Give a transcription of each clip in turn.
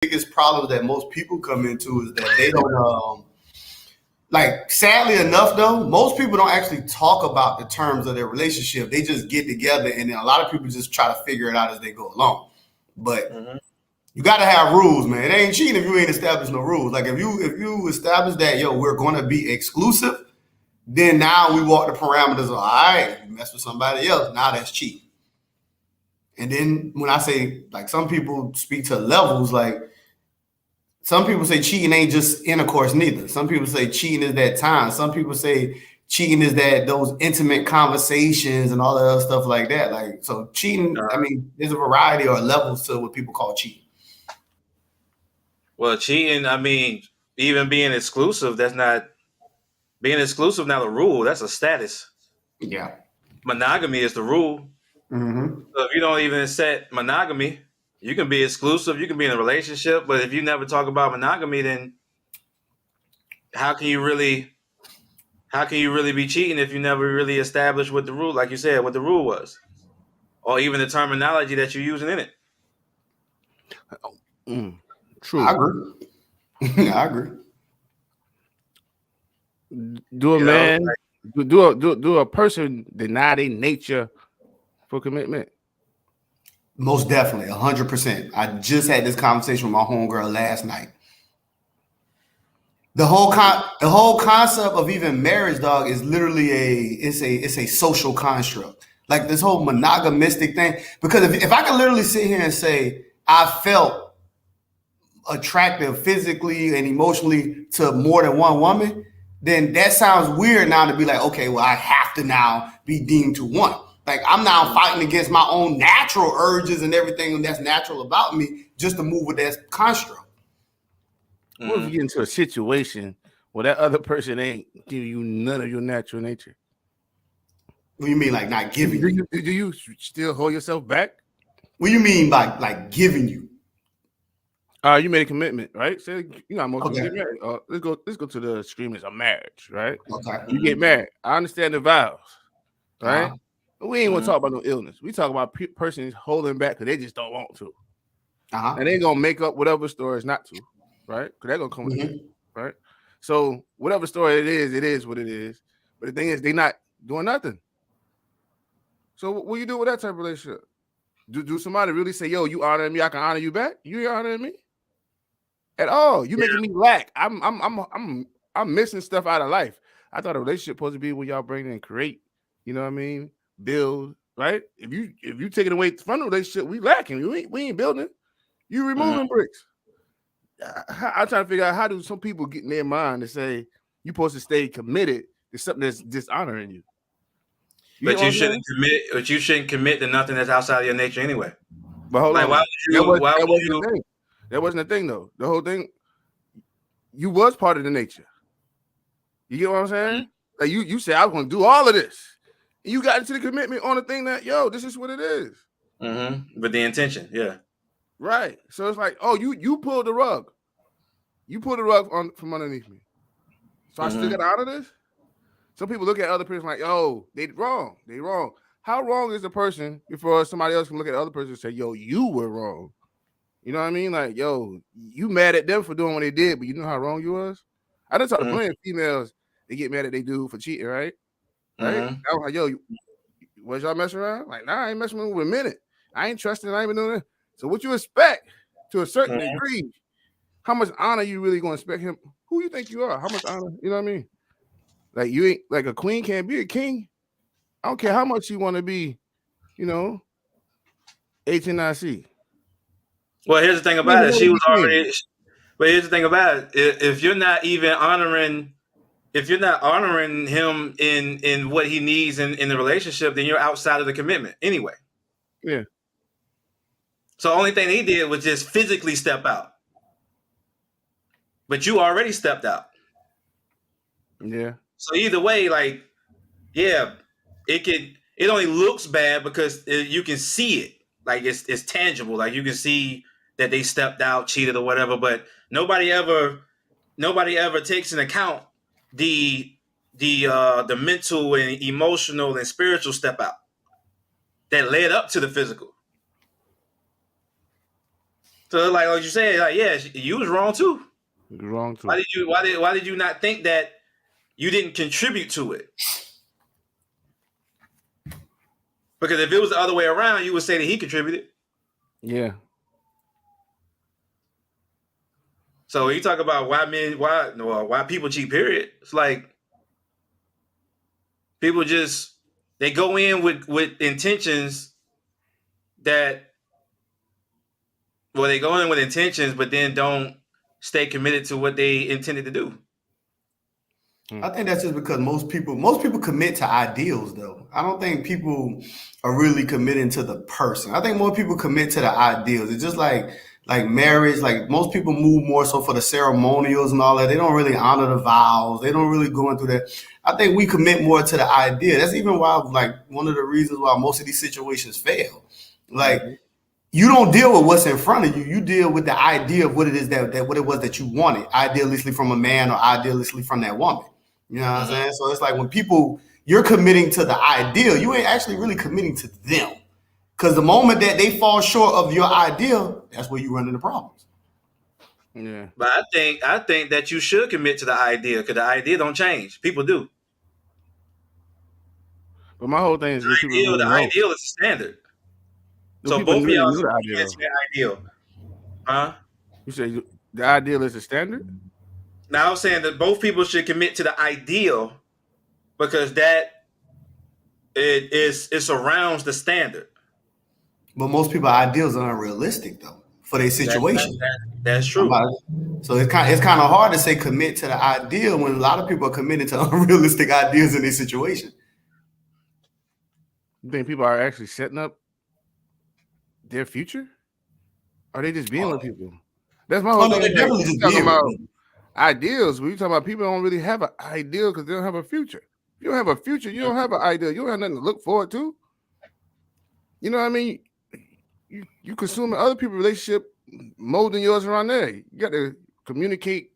biggest problem that most people come into is that they don't like, sadly enough though, most people don't actually talk about the terms of their relationship. They just get together and then a lot of people just try to figure it out as they go along. But you got to have rules, man. It ain't cheating if you ain't established no rules. Like if you establish that, yo, we're going to be exclusive, then now we walk the parameters of, all right, you mess with somebody else, now that's cheating. And then when I say, like, some people speak to levels, like some people say cheating ain't just intercourse neither. Some people say cheating is that time. Some people say cheating is that those intimate conversations and all that other stuff like that. Like, so cheating, I mean, there's a variety or levels to what people call cheating. Well, cheating, I mean, even being exclusive, that's not being exclusive. Not a rule. That's a status. Yeah. Monogamy is the rule. Mm-hmm. So if you don't even set monogamy, you can be exclusive. You can be in a relationship, but if you never talk about monogamy, then how can you really be cheating if you never really establish what the rule, like you said, what the rule was, or even the terminology that you're using in it? True. I agree. I agree. Do a man, do a person deny their nature for commitment? Most definitely, 100%. I just had this conversation with my homegirl last night. The whole concept of even marriage, dog, is literally it's a social construct. Like this whole monogamistic thing. Because if I could literally sit here and say I felt attractive physically and emotionally to more than one woman, then that sounds weird now to be like, okay, well, I have to now be deemed to one. Like I'm now fighting against my own natural urges and everything that's natural about me just to move with that construct. What if you get into a situation where that other person ain't giving you none of your natural nature? What do you mean, like not giving you? Do you still hold yourself back? What do you mean by like giving you? You made a commitment, right? So you know, most people get married. Let's go to the extremes of marriage, right? Okay. You get married. I understand the vows, right? We ain't want to talk about no illness. We talk about persons holding back because they just don't want to. And they're gonna make up whatever stories not to, right? Because they're gonna come with it, right? So whatever story it is what it is. But the thing is, they're not doing nothing. So what you do with that type of relationship? Do somebody really say, "Yo, you honoring me? I can honor you back"? You ain't honoring me at all. You making me lack. I'm missing stuff out of life. I thought a relationship supposed to be when y'all bring in and create. You know what I mean? Build, right? If you take it away from the relationship, we lacking. We ain't building. You removing bricks. I'm trying to figure out how do some people get in their mind to say you're supposed to stay committed to something that's dishonoring you. But you shouldn't commit. But you shouldn't commit to nothing that's outside of your nature anyway. But hold on, why would you? That wasn't the thing though. The whole thing, you was part of the nature. You get what I'm saying? Like you said, I was going to do all of this. And you got into the commitment on the thing that, yo, this is what it is. With the intention, yeah. Right. So it's like, oh, you pulled the rug. You pulled the rug from underneath me. So I still got to honor this? Some people look at other person like, yo, they wrong. They wrong. How wrong is the person before somebody else can look at the other person and say, yo, you were wrong? You know what I mean? Like, yo, you mad at them for doing what they did, but you know how wrong you was? I done talk to plenty of females, they get mad at they dude for cheating, right? Right? I was like, yo, was y'all messing around? Like, nah, I ain't messing with him a minute. I ain't trusting, I ain't been doing that. So what you expect to a certain degree, how much honor you really gonna expect him? Who you think you are? How much honor? You know what I mean? Like you ain't like a queen can't be a king. I don't care how much you want to be, you know, HNIC. Well, here's the thing about it. She was already. But here's the thing about it. If you're not even honoring, if you're not honoring him in what he needs in the relationship, then you're outside of the commitment anyway. Yeah. So the only thing he did was just physically step out. But you already stepped out. Yeah. So either way, like, yeah, it only looks bad because you can see it. Like it's tangible. Like you can see that they stepped out, cheated or whatever, but nobody ever takes into account the mental and emotional and spiritual step out that led up to the physical. So like you said, like yeah, you was wrong too. You're wrong too. Why did you not think that you didn't contribute to it? Because if it was the other way around, you would say that he contributed. Yeah. So you talk about why people cheat, period. It's like people just they go in with intentions that they go in with intentions, but then don't stay committed to what they intended to do. I think that's just because most people commit to ideals though. I don't think people are really committing to the person. I think more people commit to the ideals. It's just like marriage, like most people move more so for the ceremonials and all that. They don't really honor the vows. They don't really go into that. I think we commit more to the idea. That's even why like one of the reasons why most of these situations fail. Like you don't deal with what's in front of you. You deal with the idea of what it is that what it was that you wanted, idealistically from a man or idealistically from that woman. You know what I'm saying? So it's like when you're committing to the ideal, you ain't actually really committing to them. Because the moment that they fall short of your ideal, that's where you run into problems. Yeah. But I think that you should commit to the idea because the idea don't change. People do. But my whole thing is the ideal is standard. So both of y'all should commit to the ideal. Huh? You say the ideal is the standard? Now I was saying that both people should commit to the ideal because that it surrounds the standard. But most people's ideals are unrealistic though for their situation. That's true. So it's kind of hard to say commit to the ideal when a lot of people are committed to unrealistic ideas in their situation. You think people are actually setting up their future? Are they just being with people? That's my whole thing. They're definitely just talking being about ideals. When you talking about people don't really have an ideal because they don't have a future. If you don't have a future, you don't have an ideal. You don't have nothing to look forward to. You know what I mean? You consuming other people's relationship, molding yours around there. You got to communicate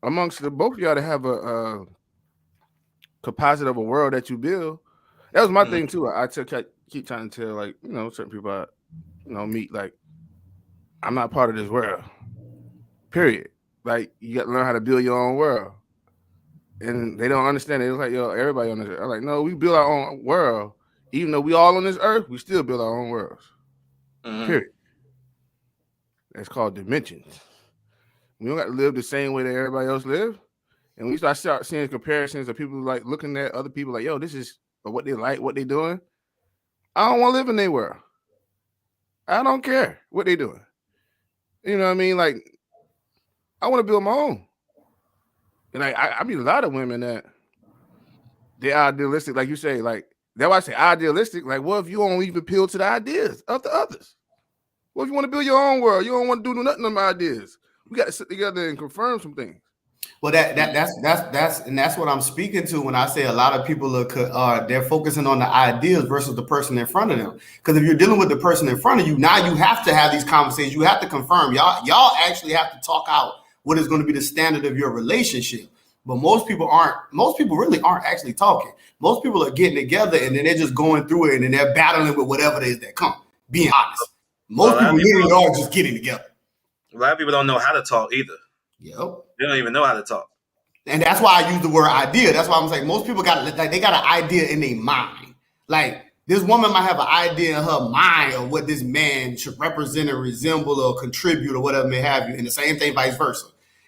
amongst both of y'all to have a composite of a world that you build. That was my thing too. I keep trying to tell, like, certain people I meet, like, I'm not part of this world. Period. Like, you got to learn how to build your own world. And they don't understand it. It's like, everybody on this earth. I'm like, no, we build our own world. Even though we all on this earth, we still build our own worlds. Period. That's called dimensions. We don't got to live the same way that everybody else live. And we start seeing comparisons of people like looking at other people like, this is what they like, what they doing. I don't want to live in their world. I don't care what they doing. You know what I mean? Like, I want to build my own. And like, I meet a lot of women that they're idealistic, like you say, like, that's why I say idealistic. Like, what if you don't even appeal to the ideas of the others? What if you want to build your own world? You don't want to do nothing on my ideas. We got to sit together and confirm some things. Well, that's what I'm speaking to when I say a lot of people they're focusing on the ideas versus the person in front of them. Because if you're dealing with the person in front of you, now you have to have these conversations. You have to confirm. Y'all actually have to talk out what is going to be the standard of your relationship. But most people really aren't actually talking. Most people are getting together and then they're just going through it and then they're battling with whatever it is that comes. Being honest. Most people literally are just getting together. A lot of people don't know how to talk either. Yep. They don't even know how to talk. And that's why I use the word idea. That's why I'm saying most people got an idea in their mind. Like this woman might have an idea in her mind of what this man should represent or resemble or contribute or whatever may have you. And the same thing vice versa.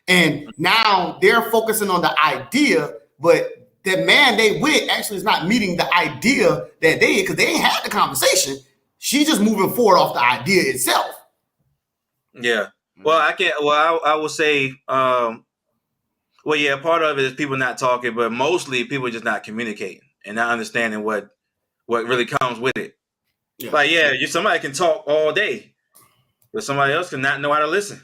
And now they're focusing on the idea, but the man they with actually is not meeting the idea that because they ain't had the conversation. She's just moving forward off the idea itself. Yeah. Well, I will say, part of it is people not talking, but mostly people just not communicating and not understanding what really comes with it. Yeah. Like, somebody can talk all day, but somebody else can not know how to listen.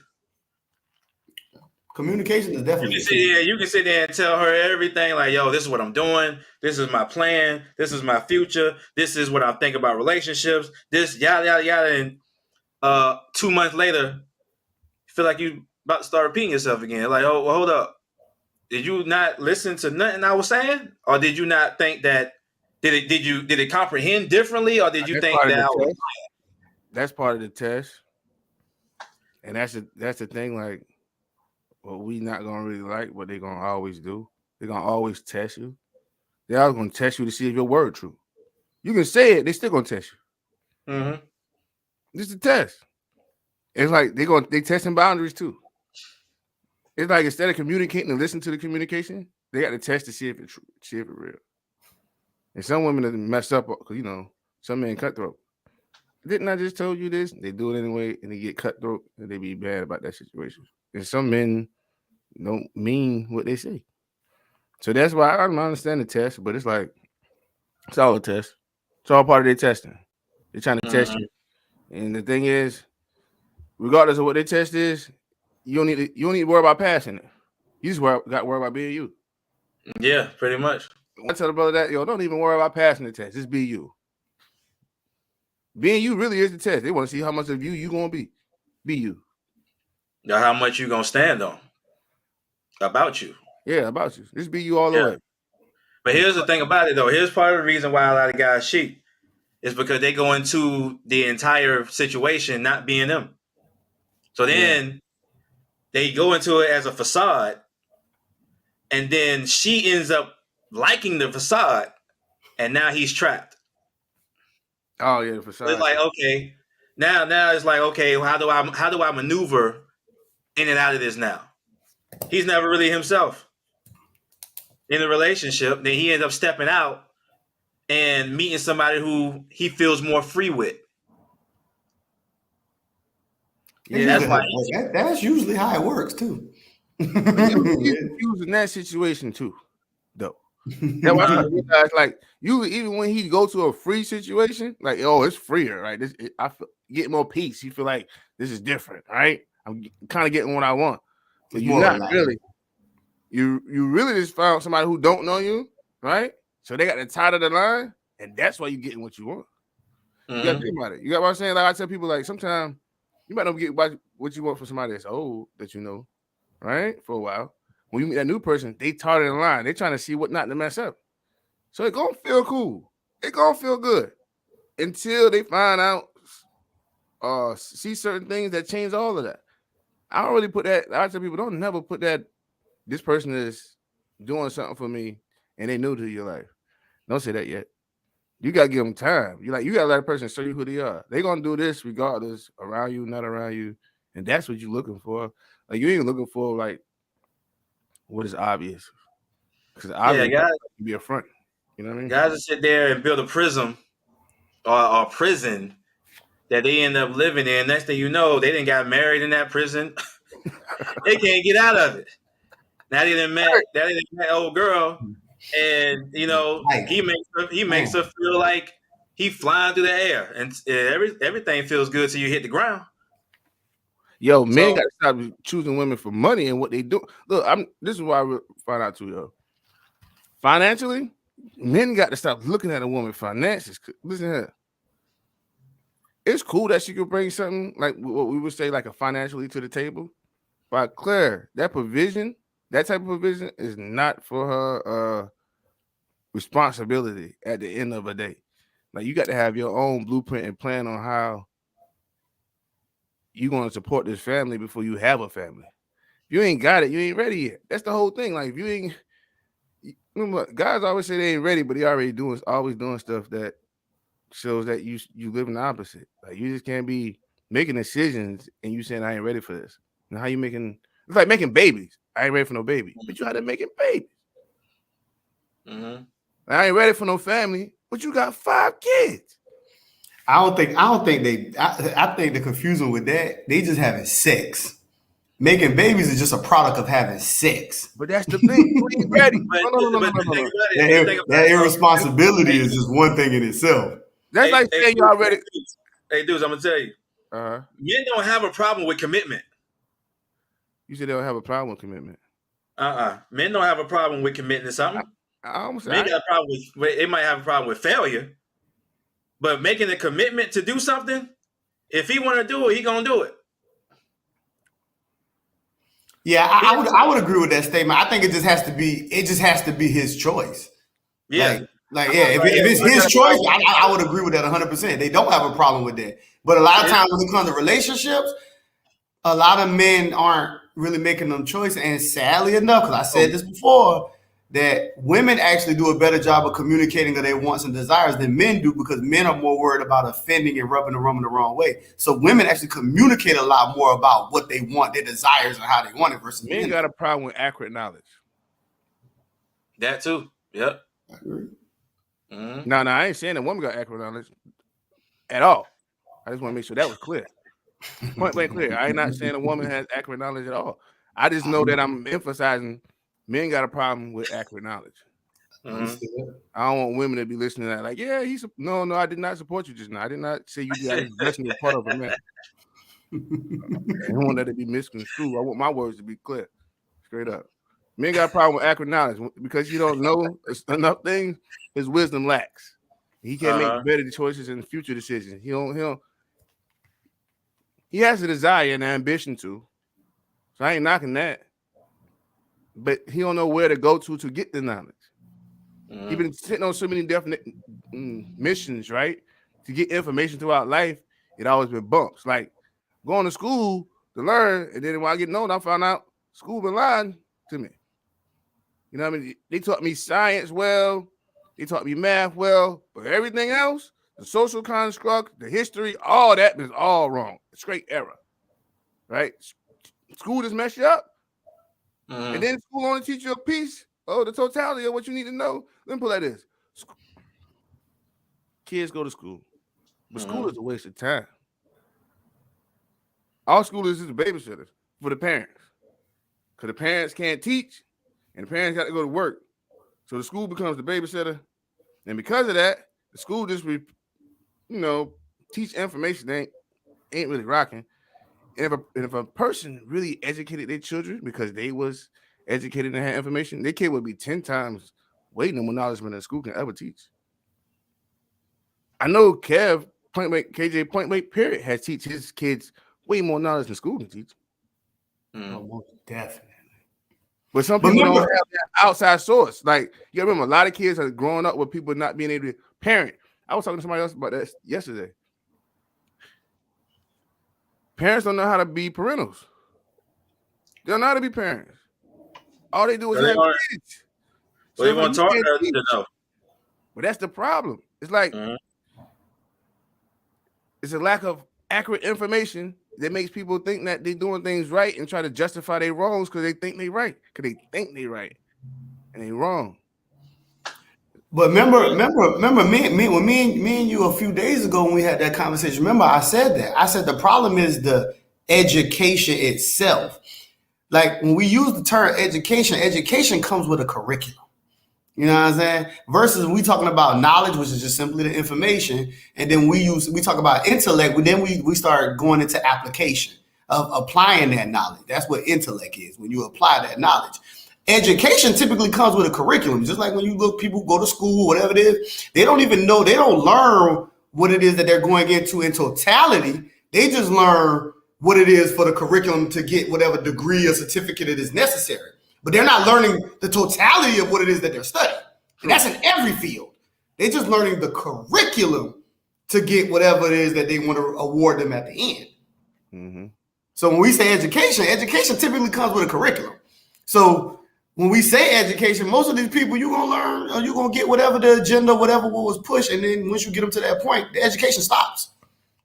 Communication is definitely you can sit there and tell her everything like, this is what I'm doing. This is my plan. This is my future. This is what I think about relationships. This yada, yada, yada. And 2 months later, you feel like you about to start repeating yourself again. Like, oh, well, hold up. Did you not listen to nothing I was saying? Or did you not think that, did it comprehend differently? Or did you think that that's part of the test? And that's the thing, like, what we not gonna really like, what they gonna always do. They're gonna always test you. They're always gonna test you to see if your word true. You can say it, they still gonna test you. Mm-hmm. This is a test. It's like they testing boundaries too. It's like instead of communicating and listen to the communication, they got to test to see if it's true, see if it's real. And some women have messed up because some men cutthroat. Didn't I just tell you this? They do it anyway, and they get cutthroat, and they be bad about that situation. And some men don't mean what they say. So that's why I don't understand the test, but it's like it's all a test. It's all part of their testing. They're trying to test you. And the thing is, regardless of what their test is, you don't need to worry about passing it. You just got to worry about being you. Yeah, pretty much. I tell the brother that, don't even worry about passing the test. Just be you. Being you really is the test. They want to see how much of you going to be. Be you. Now, how much you going to stand on about you. Yeah, about you. Just be you all the way. But here's the thing about it, though. Here's part of the reason why a lot of guys cheat is because they go into the entire situation not being them. So then they go into it as a facade, and then she ends up liking the facade, and now he's trapped. Oh yeah, the facade. So it's like, okay, now it's like, okay, how do I maneuver in and out of this now? He's never really himself in a relationship. Then he ends up stepping out and meeting somebody who he feels more free with. Yeah, that's usually how it works too. He's in that situation too, though. That's why I realize, like, even when he go to a free situation, like, it's freer, right? I get more peace. You feel like this is different, right? I'm kind of getting what I want, but you're not really. You really just found somebody who don't know you, right? So they got the tie of the line, and that's why you're getting what you want. You got to think about it. You got what I'm saying? Like I tell people, like, sometimes you might not get what you want from somebody that's old that you know, right? For a while. When you meet that new person, they tie the line. They're trying to see what not to mess up. So it's going to feel cool. It's going to feel good until they find out, see certain things that change all of that. I don't really put that. I tell people, don't never put that. This person is doing something for me, and they new to your life. Don't say that yet. You gotta give them time. You gotta let a person show you who they are. They're gonna do this regardless, around you, not around you, and that's what you're looking for. Like, you ain't looking for like what is obvious, because obvious guys can be a front. You know what I mean? Guys that sit there and build a prism or prison that they end up living in. Next thing you know, they didn't got married in that prison. They can't get out of it. Now they done met old girl, and he makes her feel like he flying through the air, and everything feels good till you hit the ground. Yo, men got to stop choosing women for money and what they do. Look, this is why I find out too, yo. Financially, men got to stop looking at a woman finances. Listen here. It's cool that she could bring something like what we would say like a financially to the table, but Claire, that type of provision is not for her responsibility at the end of the day. Like, you got to have your own blueprint and plan on how you're going to support this family before you have a family. If you ain't got it, you ain't ready yet. That's the whole thing. Like, if you ain't, remember, guys always say they ain't ready, but they always doing stuff that shows that you live in the opposite. Like, you just can't be making decisions and you saying I ain't ready for this. And how you making? It's like making babies. I ain't ready for no baby, but you out there making babies. Mm-hmm. I ain't ready for no family, but you got 5 kids. I think the confusion with that, they just having sex. Making babies is just a product of having sex. But that's the thing. You ain't ready. No. That irresponsibility is just one thing in itself. That's like saying y'all ready. Hey, dudes, I'm gonna tell you. Men don't have a problem with commitment. You said they don't have a problem with commitment. Men don't have a problem with committing to something. Men got a problem with. They might have a problem with failure, but making a commitment to do something, if he want to do it, he gonna do it. Yeah, I would agree with that statement. I think it just has to be his choice. Yeah. If it's his choice, I would agree with that 100%. They don't have a problem with that. But a lot of times when it comes to relationships, a lot of men aren't really making them choices. And sadly enough, because I said this before, that women actually do a better job of communicating their wants and desires than men do, because men are more worried about offending and rubbing the woman the wrong way. So women actually communicate a lot more about what they want, their desires, and how they want it versus men. Got a problem with accurate knowledge. That too. Yep. Mm-hmm. No, I ain't saying that woman got accurate knowledge at all. I just want to make sure that was clear. Point blank clear. I ain't not saying a woman has accurate knowledge at all. I just know that I'm emphasizing men got a problem with accurate knowledge. Mm-hmm. I don't want women to be listening to that like, yeah, no, I did not support you just now. I did not say you did. I just blessing you part of a man. I don't want that to be misconstrued. I want my words to be clear, straight up. Men got a problem with accurate knowledge because you don't know enough things. His wisdom lacks. He can't make better choices in future decisions. He has a desire and ambition to. So I ain't knocking that. But he don't know where to go to get the knowledge. Mm-hmm. He been sitting on so many definite missions, right? To get information throughout life, it always been bumps. Like going to school to learn, and then when I get older, I found out school been lying to me. You know what I mean? They taught me science well, they taught me math well, but everything else, the social construct, the history, all that is all wrong. Straight error, right? School just mess you up. Mm-hmm. And then school only teach you a piece of the totality of what you need to know. Let me put it like this. Kids go to school, but school is a waste of time. All school is a babysitter for the parents. Because the parents can't teach, and the parents got to go to work. So the school becomes the babysitter. And because of that, the school just, teach information that ain't really rocking. And if a person really educated their children because they was educated and had information, their kid would be 10 times way more knowledge than a school can ever teach. I know KJ Point Blank period has teach his kids way more knowledge than school can teach. Oh, definitely. But some people don't have that outside source. Like, you remember, a lot of kids are growing up with people not being able to parent. I was talking to somebody else about that yesterday. Parents don't know how to be parentals. They don't know how to be parents. All they do is have kids. So they want to talk to know. But that's the problem. It's like it's a lack of accurate information that makes people think that they're doing things right and try to justify their wrongs because they think they're right. Because they think they're right. And they're wrong. But remember, me and you a few days ago when we had that conversation, remember I said that. I said the problem is the education itself. Like when we use the term education comes with a curriculum. You know what I'm saying? Versus we talking about knowledge, which is just simply the information, and then we talk about intellect. Then we start going into application of applying that knowledge. That's what intellect is, when you apply that knowledge. Education typically comes with a curriculum, just like when you look, people go to school, whatever it is, they don't even know, they don't learn what it is that they're going into in totality. They just learn what it is for the curriculum to get whatever degree or certificate it is necessary. But they're not learning the totality of what it is that they're studying. And that's in every field. They're just learning the curriculum to get whatever it is that they want to award them at the end. Mm-hmm. So when we say education typically comes with a curriculum. So when we say education, most of these people, you're going to learn, or you're going to get whatever the agenda, whatever was pushed. And then once you get them to that point, the education stops.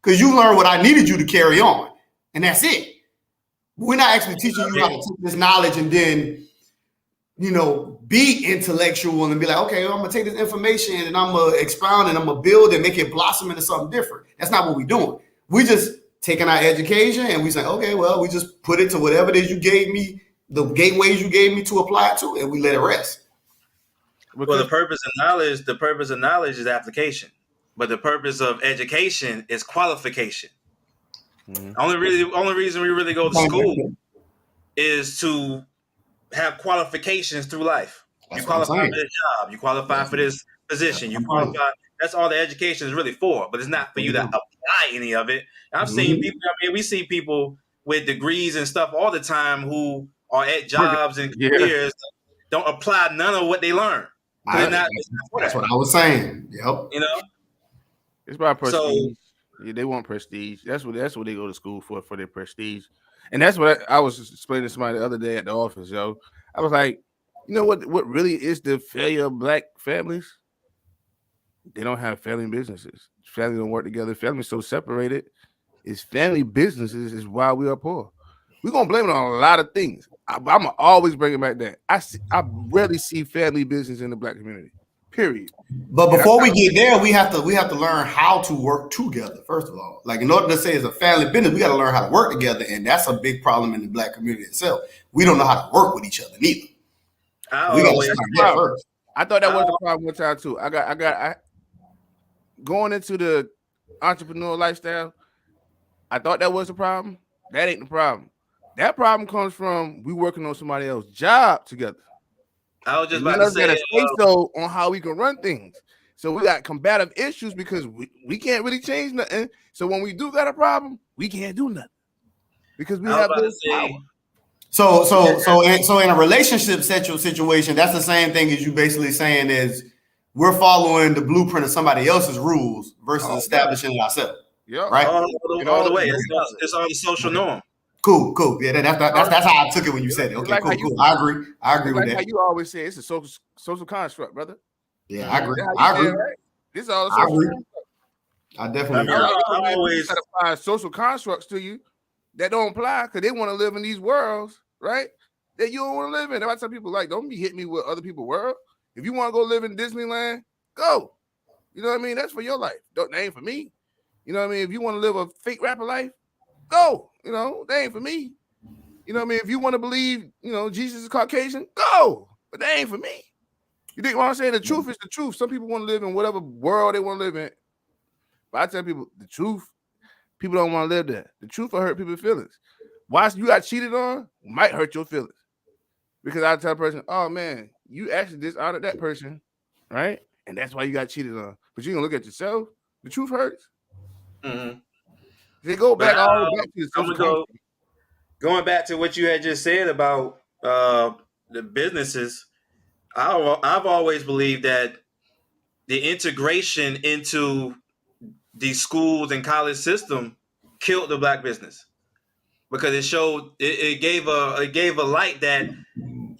Because you learn what I needed you to carry on. And that's it. We're not actually teaching you how to take this knowledge and then, be intellectual and be like, okay, I'm going to take this information and I'm going to expound and I'm going to build and make it blossom into something different. That's not what we're doing. We just taking our education and we say, okay, well, we just put it to whatever it is you gave me, the gateways you gave me to apply it to, and we let it rest. Well, the purpose of knowledge is application, but the purpose of education is qualification. Mm-hmm. Only reason we really go to school is to have qualifications through life. You qualify for this job. You qualify for this position. You qualify. That's all the education is really for. But it's not for you to apply any of it. I've seen people. We see people with degrees and stuff all the time who are at jobs and careers that don't apply none of what they learn. That's what I was saying. Yep. It's about prestige. They want prestige. That's what they go to school for their prestige. And that's what I was explaining to somebody the other day at the office, yo. I was like, you know what really is the failure of black families? They don't have family businesses. Family don't work together. Family's so separated. It's family businesses is why we are poor. We're gonna blame it on a lot of things. I'm gonna always bring it back there. I rarely see family business in the black community. Period. But before we get there, we have to learn how to work together. First of all, like in order to say it's a family business, we got to learn how to work together, and that's a big problem in the black community itself. We don't know how to work with each other neither. We got to start there first. I thought that was the problem one time too. I going into the entrepreneurial lifestyle. I thought that was the problem. That ain't the problem. That problem comes from we working on somebody else's job together. I was just about to say so on how we can run things. So we got combative issues because we can't really change nothing. So when we do got a problem, we can't do nothing because we have this power. So in a relationship situation, that's the same thing as you basically saying is we're following the blueprint of somebody else's rules versus establishing it ourselves. Yeah, right. All the way. It's all the social norm. Cool. Yeah, that's how I took it when you said it. Okay, cool. I agree with that. How you always say it's a social construct, brother. Yeah, I agree. Right? This is all social. I definitely agree. I'm always apply social constructs to you that don't apply because they want to live in these worlds, right? That you don't want to live in. If I tell people like, don't be hitting me with other people's world. If you want to go live in Disneyland, go. You know what I mean? That's for your life. That ain't for me. You know what I mean? If you want to live a fake rapper life, go. You know, that ain't for me. You know what I mean? If you want to believe, you know, Jesus is Caucasian, go. But that ain't for me. You think what I'm saying? The truth is the truth. Some people want to live in whatever world they want to live in. But I tell people the truth, people don't want to live there. The truth will hurt people's feelings. Why you got cheated on might hurt your feelings. Because I tell a person, oh man, you actually dishonored that person, right? And that's why you got cheated on. But you can look at yourself. The truth hurts. Mm-hmm. They go back all back to the going back to what you had just said about the businesses. I've always believed that the integration into the schools and college system killed the black business because it showed it gave a light that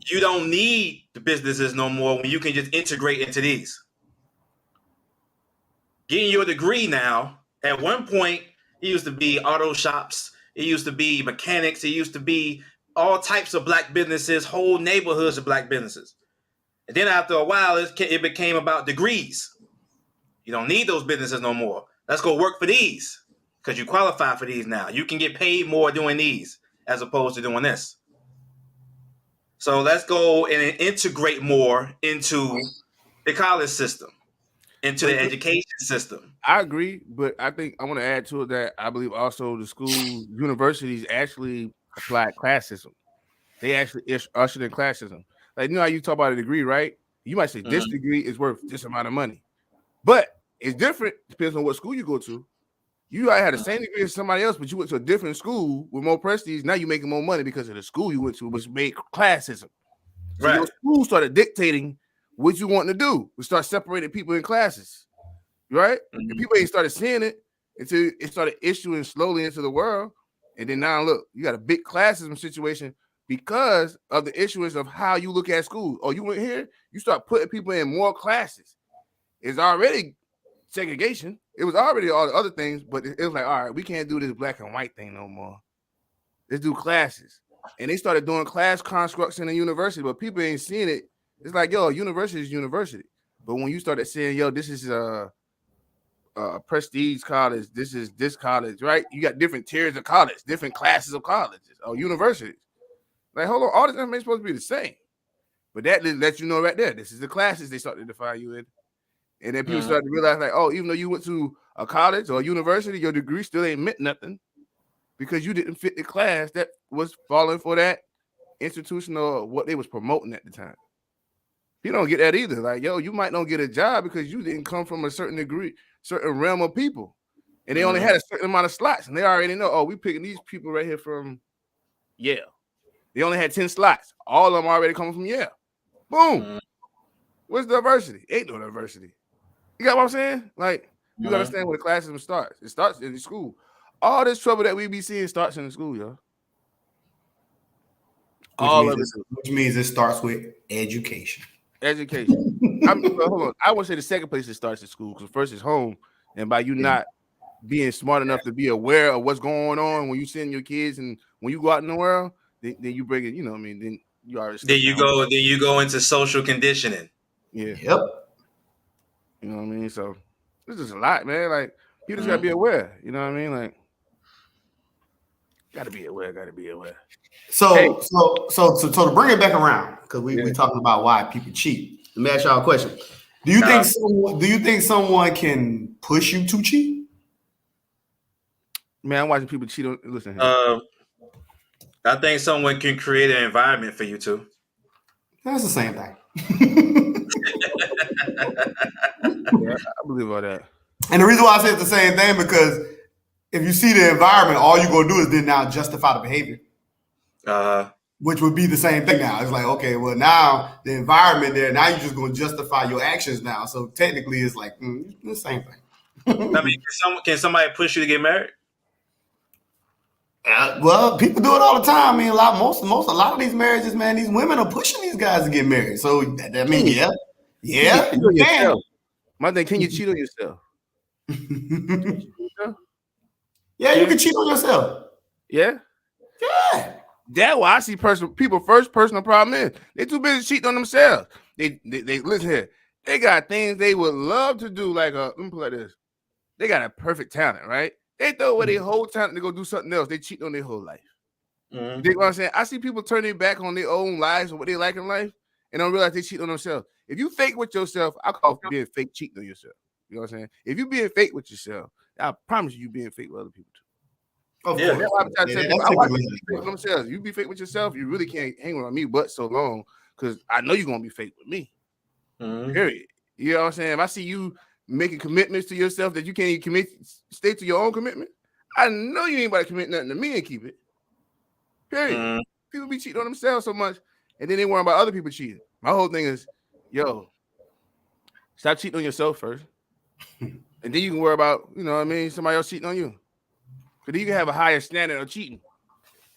you don't need the businesses no more when you can just integrate into these. Getting your degree now, at one point, it used to be auto shops, it used to be mechanics, it used to be all types of black businesses, whole neighborhoods of black businesses. And then after a while, it became about degrees. You don't need those businesses no more. Let's go work for these because you qualify for these now. You can get paid more doing these as opposed to doing this. So let's go and integrate more into the college system, into the education system. I agree, but I think I want to add to it that I believe also the schools, universities actually applied classism. They actually ushered in classism. Like, you know how you talk about a degree, right? You might say this degree is worth this amount of money. But it's different, depends on what school you go to. You might have the same degree as somebody else, but you went to a different school with more prestige. Now you're making more money because of the school you went to, which made classism. So your school started dictating what you want to do. We start separating people in classes, right? And people ain't started seeing it until it started issuing slowly into the world. And then now look, you got a big classism situation because of the issuance of how you look at school. Oh, you went here, you start putting people in more classes. It's already segregation. It was already all the other things, but it was like, all right, we can't do this black and white thing no more. Let's do classes. And they started doing class constructs in the university, but people ain't seeing it. It's like, yo, university is university. But when you started saying, yo, this is a prestige college, this is this college, right? You got different tiers of college, different classes of colleges or universities. Like, hold on, all this information is supposed to be the same. But that lets you know right there, this is the classes they start to define you in. And then people start to realize, like, oh, even though you went to a college or a university, your degree still ain't meant nothing because you didn't fit the class that was falling for that institution or what they was promoting at the time. You don't get that either. Like, yo, you might not get a job because you didn't come from a certain degree, certain realm of people. And they only had a certain amount of slots. And they already know, oh, we picking these people right here from Yale. They only had 10 slots. All of them already coming from Yale. Boom. Where's diversity? Ain't no diversity. You got what I'm saying? Like, you gotta understand where the classism starts. It starts in the school. All this trouble that we be seeing starts in the school, yo. Which means it starts with education. Education. Hold on. I would say the second place it starts at school, because first is home, and by you not being smart enough to be aware of what's going on when you send your kids, and when you go out in the world, then you bring it. You know what I mean? Then you already. Then you go into social conditioning. Yeah. Yep. You know what I mean? So this is a lot, man. Like you just gotta be aware. You know what I mean? Like gotta be aware. So to bring it back around, because we talking about why people cheat. Let me ask y'all a question. Do you think someone can push you to cheat? Man, I'm watching people cheat on. Listen here. I think someone can create an environment for you to. That's the same thing. Yeah, I believe all that. And the reason why I say it's the same thing, because if you see the environment, all you're gonna do is then now justify the behavior. Which would be the same thing now. It's like, okay, well now the environment there, now you're just gonna justify your actions now. So technically it's like the same thing. I mean, can somebody push you to get married? Well, people do it all the time. I mean, a lot of these marriages, man, these women are pushing these guys to get married. So that means, yeah, you can. My thing, can you cheat on yourself? Yeah, you can cheat on yourself. Yeah. Yeah. That's why I see people first personal problem is they too busy cheating on themselves. They listen here. They got things they would love to do, like let me put it like this. They got a perfect talent, right? They throw away their whole talent to go do something else. They cheat on their whole life. You dig what I'm saying? I see people turn their back on their own lives and what they like in life and don't realize they cheat on themselves. If you fake with yourself, I call being fake cheating on yourself. You know what I'm saying? If you being fake with yourself, I promise you being fake with other people too. Yeah, that's why I'm trying to tell people, I watch people fake with themselves. You be fake with yourself, you really can't hang around me but so long, because I know you're gonna be fake with me. Period. You know what I'm saying? If I see you making commitments to yourself that you can't even stay to your own commitment, I know you ain't about to commit nothing to me and keep it. Period. People be cheating on themselves so much, and then they worry about other people cheating. My whole thing is, stop cheating on yourself first, and then you can worry about, you know what I mean, somebody else cheating on you. Because then you can have a higher standard of cheating.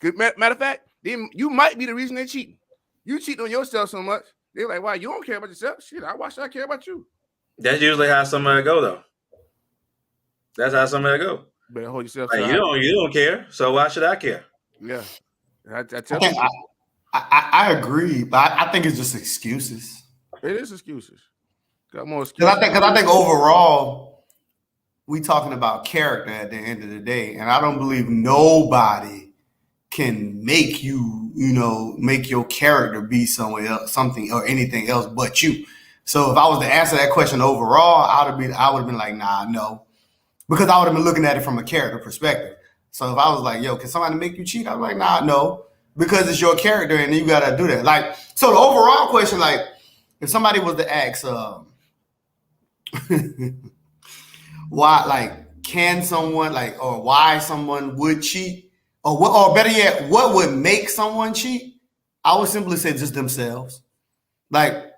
Matter of fact, you might be the reason they're cheating. You cheat on yourself so much, they're like, wow, you don't care about yourself? Shit, why should I care about you? That's usually how somebody go, though. That's how somebody go. Better hold yourself. Like, you don't care, so why should I care? Yeah, I agree, but I think it's just excuses. It is excuses. Got more excuses. Because I think overall, we talking about character at the end of the day, and I don't believe nobody can make you, make your character be somewhere else, something or anything else but you. So if I was to answer that question overall, I would have been like, nah, no, because I would have been looking at it from a character perspective. So if I was like, yo, can somebody make you cheat? I'm like, nah, no, because it's your character and you got to do that. Like, so the overall question, like, if somebody was to ask, why, like, can someone, like, or why someone would cheat, or better yet, what would make someone cheat? I would simply say just themselves. Like,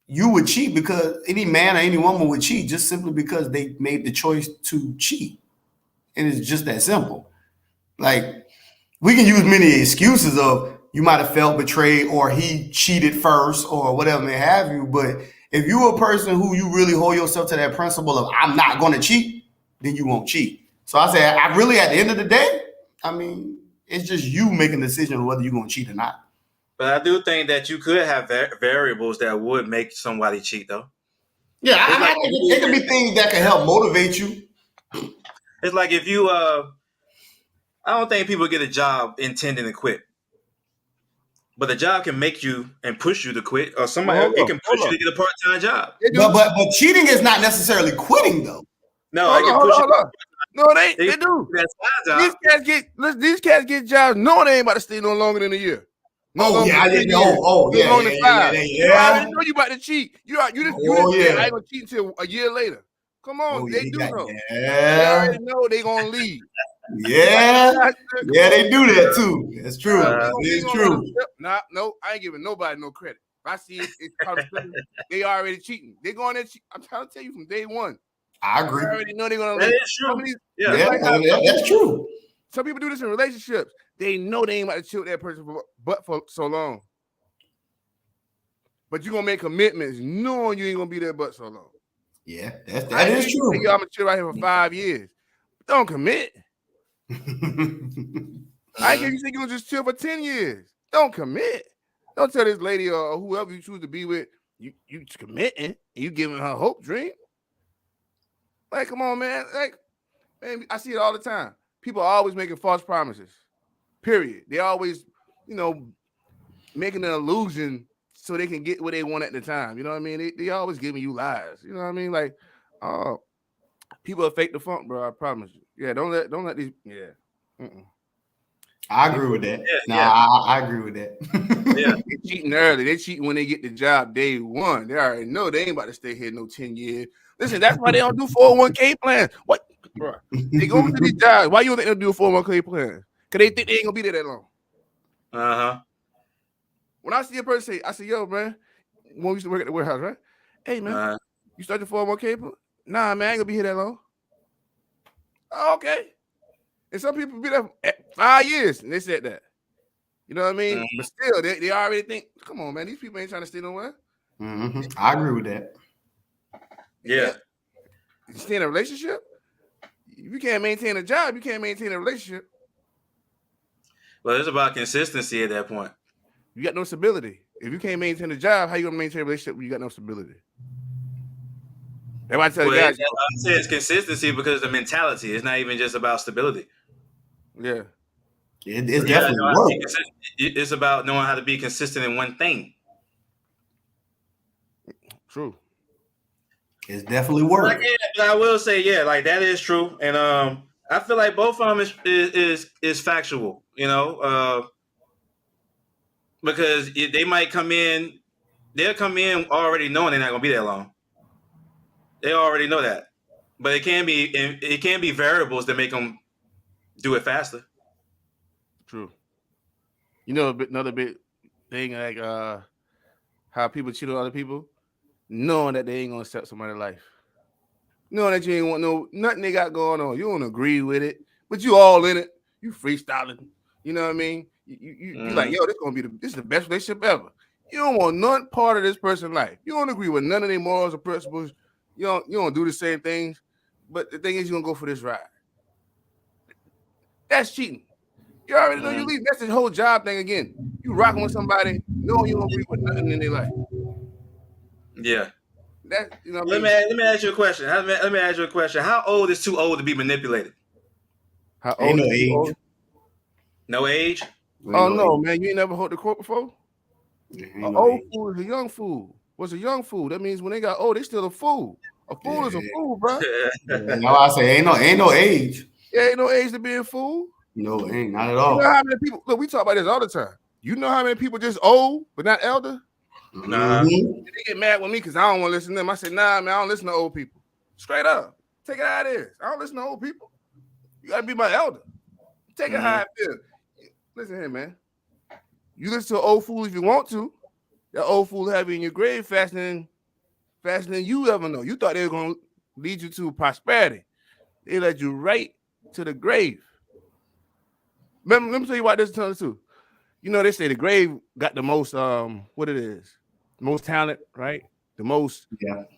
you would cheat because any man or any woman would cheat just simply because they made the choice to cheat. And it's just that simple. Like, we can use many excuses of you might have felt betrayed or he cheated first or whatever may have you. But if you're a person who you really hold yourself to that principle of I'm not going to cheat, then you won't cheat. So I say, I really, at the end of the day, I mean, it's just you making the decision whether you're going to cheat or not. But I do think that you could have variables that would make somebody cheat, though. Yeah, I think it could be things that can help motivate you. It's like if you, I don't think people get a job intending to quit. But the job can make you and push you to quit, or it can push you to get a part-time job. But cheating is not necessarily quitting, though. No, it can push you. No, they do. These cats get jobs knowing they ain't about to stay no longer than a year. Yeah. You already know you about to cheat. I ain't gonna cheat until a year later. Come on, they do know. They already know they gonna leave. Yeah, they do that too. That's true. It's true. No, I ain't giving nobody no credit. If I see they already cheating. They going there. I'm trying to tell you from day one. I agree. I already know they're gonna leave. That is true. That's true. Some people do this in relationships. They know they ain't about to chill with that person for so long. But you're gonna make commitments knowing you ain't gonna be there but so long. Yeah, that is true. I'm gonna chill right here for 5 years. Don't commit. I can't you say you're gonna just chill for 10 years. Don't commit. Don't tell this lady or whoever you choose to be with, you committing and you giving her hope dream. Like, come on, man. Like, man, I see it all the time. People are always making false promises. Period. They always, making an illusion so they can get what they want at the time. You know what I mean? They always giving you lies. You know what I mean? Like, people are fake the funk, bro. I promise you. Yeah, don't let these. Yeah. Mm-mm. I agree with that. I agree with that. Yeah, they cheating early. They cheating when they get the job day one. They already know they ain't about to stay here no 10 years. Listen, that's why they don't do 401k plans. What, bro? They go to these jobs. Why you think they'll do a 401k plan? Because they think they ain't gonna be there that long. When I see a person say, I say, yo, man, when we used to work at the warehouse, right? Hey, man, you start your 401k plan? Nah, man, I ain't gonna be here that long. Oh, okay. And some people be there for 5 years, and they said that. You know what I mean? Mm-hmm. But still, they already think, come on, man, these people ain't trying to stay nowhere. Mm-hmm. I agree with that. Yeah. You stay in a relationship? If you can't maintain a job, you can't maintain a relationship. Well, it's about consistency at that point. You got no stability. If you can't maintain a job, how you gonna maintain a relationship when you got no stability? That's why I tell the guys. I say it's consistency because the mentality. It's not even just about stability. Yeah. It's definitely work. It's about knowing how to be consistent in one thing. True. It's definitely work. But I will say, like that is true, and I feel like both of them is factual. Because they might come in, they'll come in already knowing they're not gonna be that long. They already know that, but it can be variables that make them do it faster. True. Another big thing, like how people cheat on other people, knowing that they ain't gonna accept somebody's life, knowing that you ain't want nothing they got going on. You don't agree with it, but you all in it. You freestyling. You know what I mean? You like, yo, this is the best relationship ever. You don't want none part of this person's life. You don't agree with none of their morals or principles. You don't do the same things. But the thing is, you're gonna go for this ride. That's cheating. You already know you leave. That's the whole job thing again. You rocking with somebody, knowing you don't agree with nothing in their life. Yeah. Let me ask you a question. Let me ask you a question. How old is too old to be manipulated? How old is too old? No age? Oh no, man! You ain't never heard the quote before. An old fool is a young fool. What's a young fool? That means when they got old, they still a fool. A fool is a fool, bro. No, I say ain't no age. Yeah, ain't no age to be a fool. No, ain't not at all. You know how many people? Look, we talk about this all the time. You know how many people just old but not elder? Nah. They get mad with me because I don't want to listen to them. I say, nah, man, I don't listen to old people. Straight up, take it how it is. I don't listen to old people. You gotta be my elder. Take it how I feel. Listen here, man. You listen to an old fool if you want to. That old fool have you in your grave faster than you ever know. You thought they were gonna lead you to prosperity. They led you right to the grave. Let me tell you why this is telling too. They say the grave got the most most talent, right? The most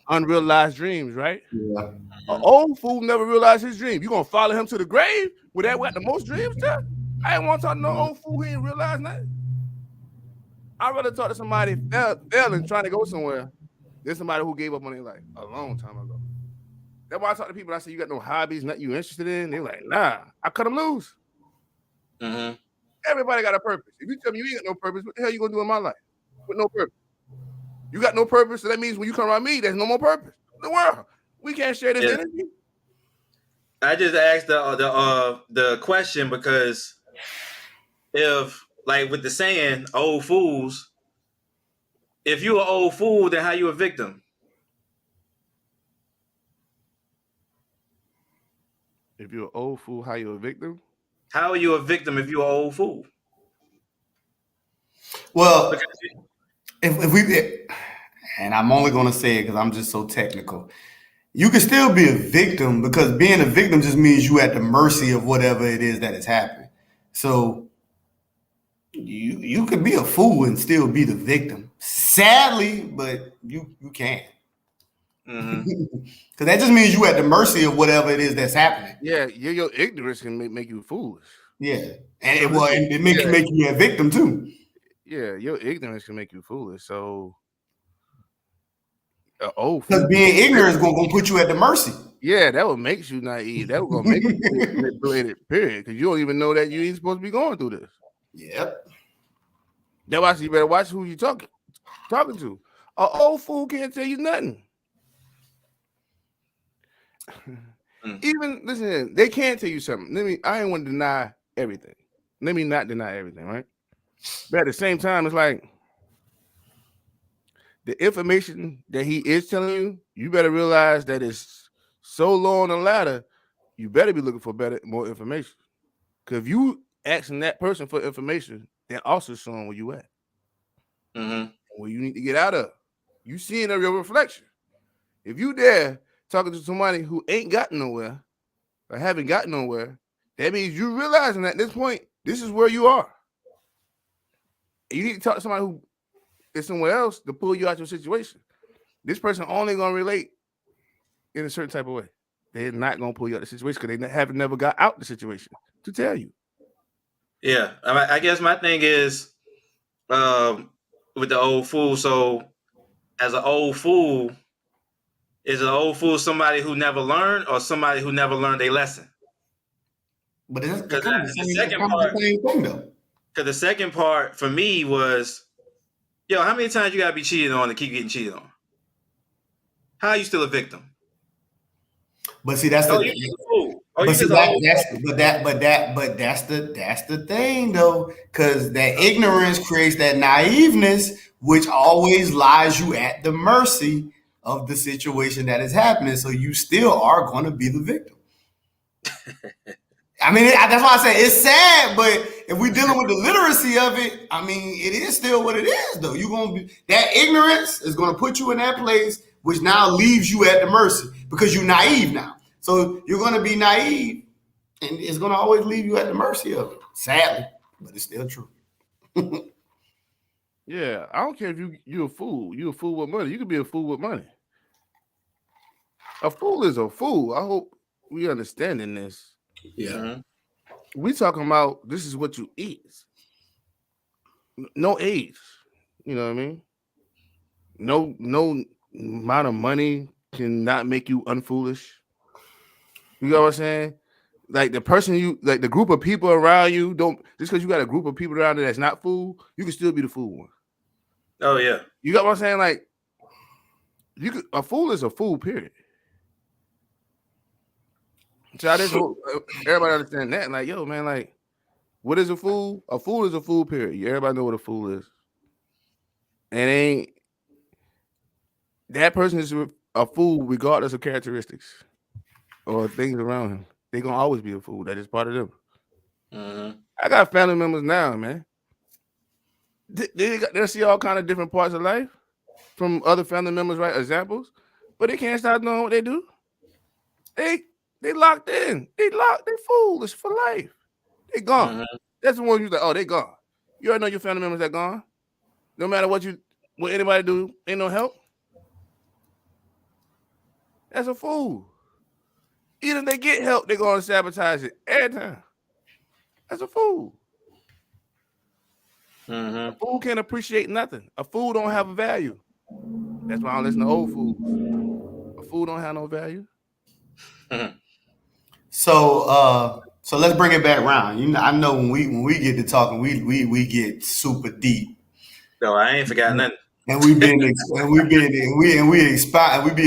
unrealized dreams, right? Yeah. An old fool never realized his dream. You gonna follow him to the grave with that got the most dreams, too? I ain't want to talk to no old fool who ain't realize nothing. I'd rather talk to somebody failing, trying to go somewhere, than somebody who gave up on their life a long time ago. That's why I talk to people. I say, you got no hobbies, nothing you interested in? They're like, nah, I cut them loose. Mm-hmm. Everybody got a purpose. If you tell me you ain't got no purpose, what the hell you gonna do in my life with no purpose? You got no purpose, so that means when you come around me, there's no more purpose in the world. We can't share this energy. I just asked the question because if, like with the saying, old fools, if you're an old fool, then how you a victim? If you're an old fool, how you a victim? How are you a victim if you're an old fool? Well, if we, and I'm only going to say it because I'm just so technical. You can still be a victim because being a victim just means you at the mercy of whatever it is that has happened. So You could be a fool and still be the victim. Sadly, but you can. Because that just means you at the mercy of whatever it is that's happening. Yeah, your ignorance can make you foolish. Yeah, and it make you a victim too. Yeah, your ignorance can make you foolish. So, because being ignorant is gonna put you at the mercy. Yeah, that would make you naive. That was gonna make you manipulated. Period. Because you don't even know that you ain't supposed to be going through this. Yep. That's why you better watch who you talking to. An old fool can't tell you nothing. Even listen, they can't tell you something. I ain't want to deny everything. Let me not deny everything, right? But at the same time, it's like the information that he is telling you, you better realize that it's so low on the ladder. You better be looking for more information. Because if you asking that person for information, they're also showing where you at. Where you need to get out of. You seeing your reflection. If you there talking to somebody who ain't gotten nowhere or haven't gotten nowhere, that means you realizing at this point, this is where you are. And you need to talk to somebody who is somewhere else to pull you out your situation. This person only gonna relate in a certain type of way. They're not gonna pull you out of the situation because they haven't never got out the situation to tell you. Yeah, I guess my thing is with the old fool. So, as an old fool, is an old fool somebody who never learned or somebody who never learned a lesson? But it's kind of the same thing, though. Because the second part for me was, how many times you gotta be cheated on to keep getting cheated on? How are you still a victim? But see, that's that's the thing though, because that ignorance creates that naiveness, which always lies you at the mercy of the situation that is happening. So you still are going to be the victim. I mean, that's why I say it's sad, but if we're dealing with the literacy of it, I mean, it is still what it is, though. You're gonna be that ignorance is going to put you in that place, which now leaves you at the mercy because you're naive now. So you're going to be naive, and it's going to always leave you at the mercy of it. Sadly, but it's still true. Yeah, I don't care if you're a fool. You're a fool with money. You could be a fool with money. A fool is a fool. I hope we understanding this. Yeah. We talking about this is what you eat. No age. You know what I mean? No amount of money cannot make you unfoolish. You know what I'm saying? Like the person the group of people around you don't just because you got a group of people around you that's not fool, you can still be the fool one. Oh yeah. You got what I'm saying? Like a fool is a fool, period. So I just hope everybody understand that. Like, yo, man, like, what is a fool? A fool is a fool, period. Everybody know what a fool is. And that person is a fool regardless of characteristics or things around him. They're gonna always be a fool. That is part of them. I got family members now, man. They see all kind of different parts of life from other family members, right? Examples, but they can't stop doing what they do. They locked in. They foolish for life. They gone. That's the one you like, oh, they gone. You already know your family members are gone. No matter what anybody do, ain't no help. That's a fool. Even if they get help, they're gonna sabotage it every time. That's a fool. A fool can't appreciate nothing. A fool don't have a value. That's why I don't listen to old fools. A fool don't have no value. So let's bring it back around. I know when we get to talking, we get super deep. No, I ain't forgot nothing. And we be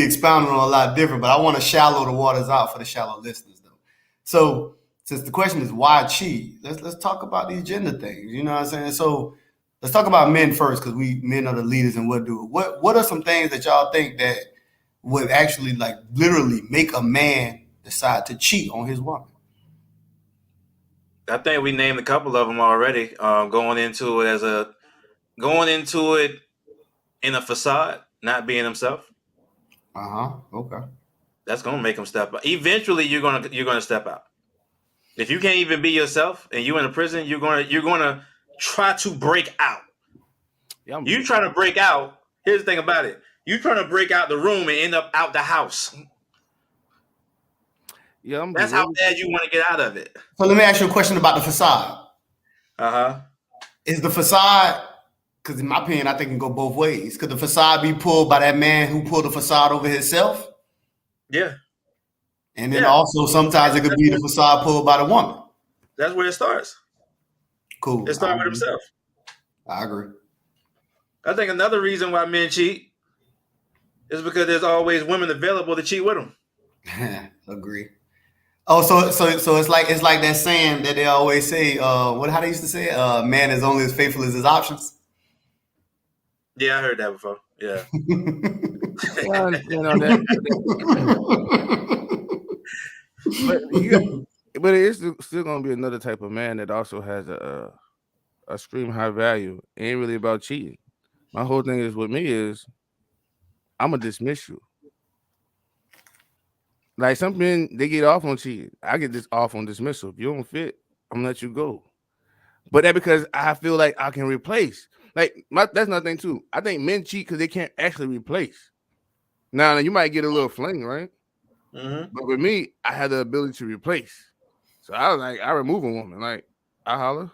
expounding on a lot different, but I want to shallow the waters out for the shallow listeners though. So since the question is why cheat, let's talk about these gender things. You know what I'm saying? So let's talk about men first, because men are the leaders and what are some things that y'all think that would actually like literally make a man decide to cheat on his woman? I think we named a couple of them already. Going into it in a facade, not being himself. Okay. That's gonna make him step out. Eventually, you're gonna step out. If you can't even be yourself and you're in a prison, you're gonna try to break out. Yeah, you trying to break out. Here's the thing about it. You trying to break out the room and end up out the house. Yeah, that's how bad you want to get out of it. So let me ask you a question about the facade. Is the facade, because in my opinion, I think it can go both ways. Could the facade be pulled by that man who pulled the facade over himself? Yeah. And then also sometimes it could be the facade pulled by the woman. That's where it starts. Cool. It starts with himself. I agree. I think another reason why men cheat is because there's always women available to cheat with them. Agree. Oh, so it's like that saying that they always say. How they used to say it? Man is only as faithful as his options. Yeah, I heard that before. Yeah. Well, you know that. But it is still going to be another type of man that also has a extreme high value. It ain't really about cheating. My whole thing is with me is I'm gonna dismiss you. Like some men, they get off on cheating. I get this off on dismissal. If you don't fit, I'm gonna let you go. But that because I feel like I can replace. Like that's another thing too. I think men cheat because they can't actually replace. Now you might get a little fling, right? Mm-hmm. But with me, I have the ability to replace. So I was like, I remove a woman. Like I holler.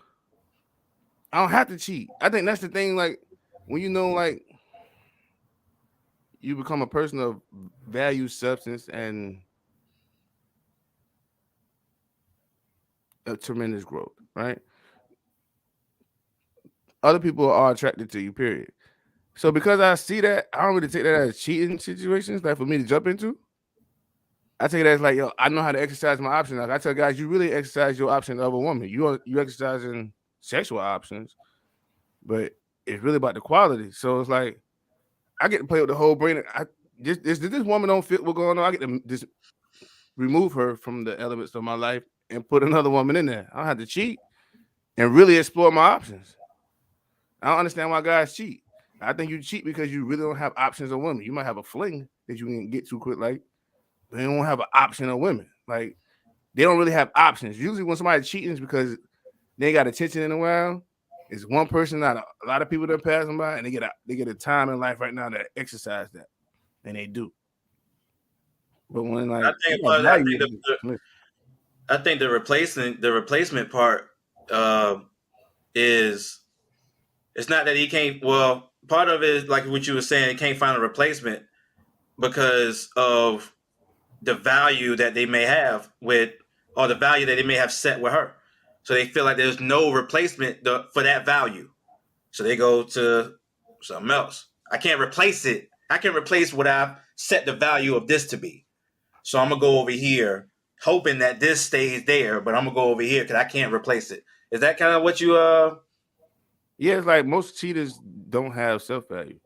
I don't have to cheat. I think that's the thing. Like when you know, like you become a person of value, substance, and a tremendous growth, right? Other people are attracted to you, period. So because I see that, I don't really take that as cheating situations, like for me to jump into. I take it as like, yo, I know how to exercise my options. Like I tell guys, you really exercise your option of a woman. You exercising sexual options, but it's really about the quality. So it's like I get to play with the whole brain. This woman don't fit what's going on. I get to just remove her from the elements of my life and put another woman in there. I don't have to cheat and really explore my options. I don't understand why guys cheat. I think you cheat because you really don't have options of women. You might have a fling that you can get too quick, like, but they don't have an option of women. Like, they don't really have options. Usually when somebody cheating is because they ain't got attention in a while. It's one person, not a lot of people that pass them by, and they get a time in life right now that exercise that, and they do. But when like I think the replacement part is it's not that he can't. Well, part of it is like what you were saying. He can't find a replacement because of the value that they may have or the value that they may have set with her. So they feel like there's no replacement for that value. So they go to something else. I can't replace it. I can replace what I've set the value of this to be. So I'm going to go over here hoping that this stays there, but I'm going to go over here because I can't replace it. Is that kind of what you... Yeah, it's like most cheaters don't have self-value.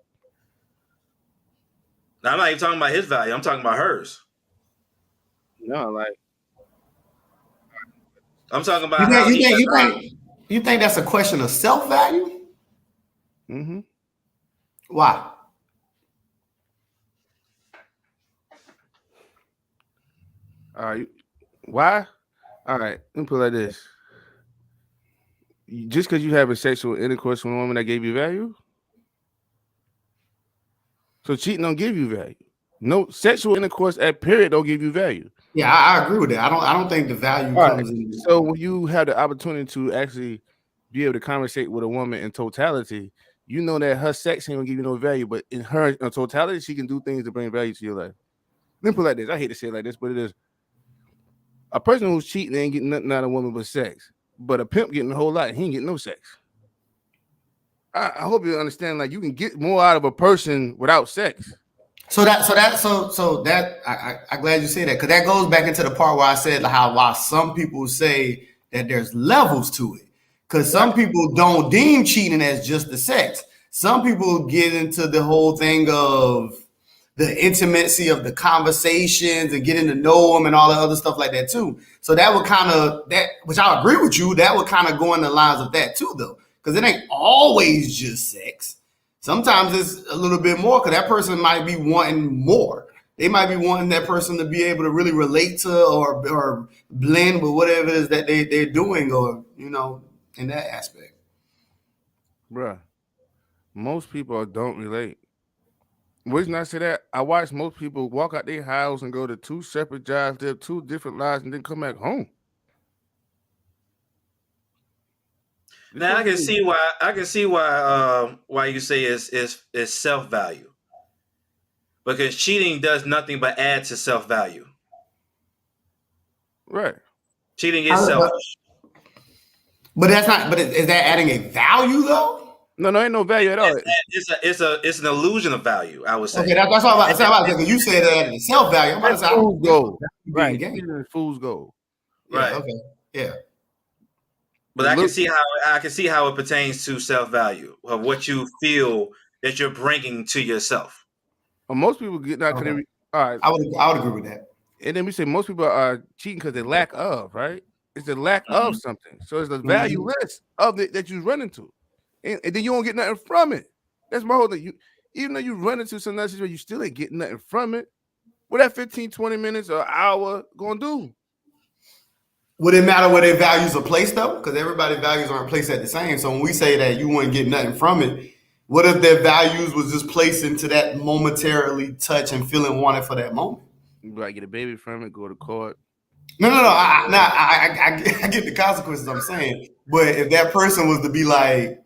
Now, I'm not even talking about his value. I'm talking about hers. No, like... I'm talking about you think that's a question of self-value? Mm-hmm. Why? Why? All right, let me put it like this. Just because you have a sexual intercourse with a woman that gave you value? So cheating don't give you value. No sexual intercourse at period don't give you value. Yeah, I agree with that. I don't think the value comes in. So when you have the opportunity to actually be able to conversate with a woman in totality, you know that her sex ain't gonna give you no value, but in her in totality, she can do things to bring value to your life. Let me put it like this. I hate to say it like this, but it is. A person who's cheating ain't getting nothing out of a woman but sex. But a pimp getting a whole lot, he ain't getting no sex. I hope you understand, like you can get more out of a person without sex. I'm glad you say that, because that goes back into the part where I said why some people say that there's levels to it. Because some people don't deem cheating as just the sex. Some people get into the whole thing of the intimacy of the conversations and getting to know them and all the other stuff like that too. So that would kind of which I agree with you, that would kind of go in the lines of that too, though, because it ain't always just sex. Sometimes it's a little bit more because that person might be wanting more. They might be wanting that person to be able to really relate to or blend with whatever it is that they're doing, or in that aspect. Bruh, most people don't relate. The reason I say that, I watch most people walk out their house and go to 2 separate jobs, live 2 different lives, and then come back home. Now I can see why you say it's self-value. Because cheating does nothing but add to self-value. Right. Cheating is selfish. But that's not. But is that adding a value though? No, ain't no value at all. It's an illusion of value, I would say. Okay, that's all I'm about to say. You said that in self-value. I'm about to say fool's gold. Right. Fool's gold. Right. Okay. Yeah. But I can see how it pertains to self-value of what you feel that you're bringing to yourself. Well, most people get not. Okay. All right. I would agree with that. And then we say most people are cheating because they lack of, right? It's the lack of something. So it's the value less of it that you run into. And then you don't get nothing from it. That's my whole thing. Even though you run into some other situation, you still ain't getting nothing from it. What that 15, 20 minutes or hour gonna do? Would it matter where their values are placed though? Because everybody's values aren't placed at the same. So when we say that you wouldn't get nothing from it, what if their values was just placed into that momentarily touch and feeling wanted for that moment? You might get a baby from it, go to court. No. I get the consequences. I'm saying, but if that person was to be like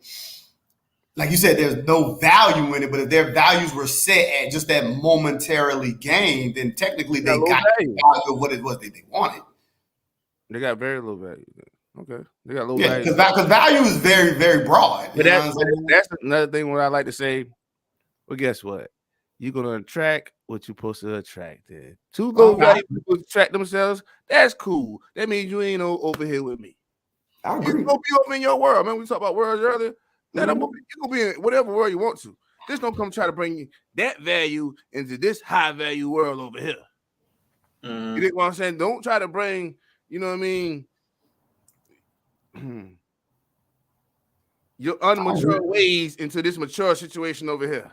you said, there's no value in it. But if their values were set at just that momentarily gain, then technically they got the value of what it was that they wanted. They got very low value. Okay, they got low value. Yeah, because value is very, very broad. But that's another thing. What I like to say. Well, guess what? You're gonna attract what you're supposed to attract. Then 2 low value people attract themselves. That's cool. That means you ain't over here with me. I agree. You're gonna be over in your world. Man, we talked about worlds earlier. You're gonna be in whatever world you want to. Just don't come try to bring that value into this high value world over here. You get what I'm saying? Don't try to bring. You know what I mean? Your unmature ways into this mature situation over here.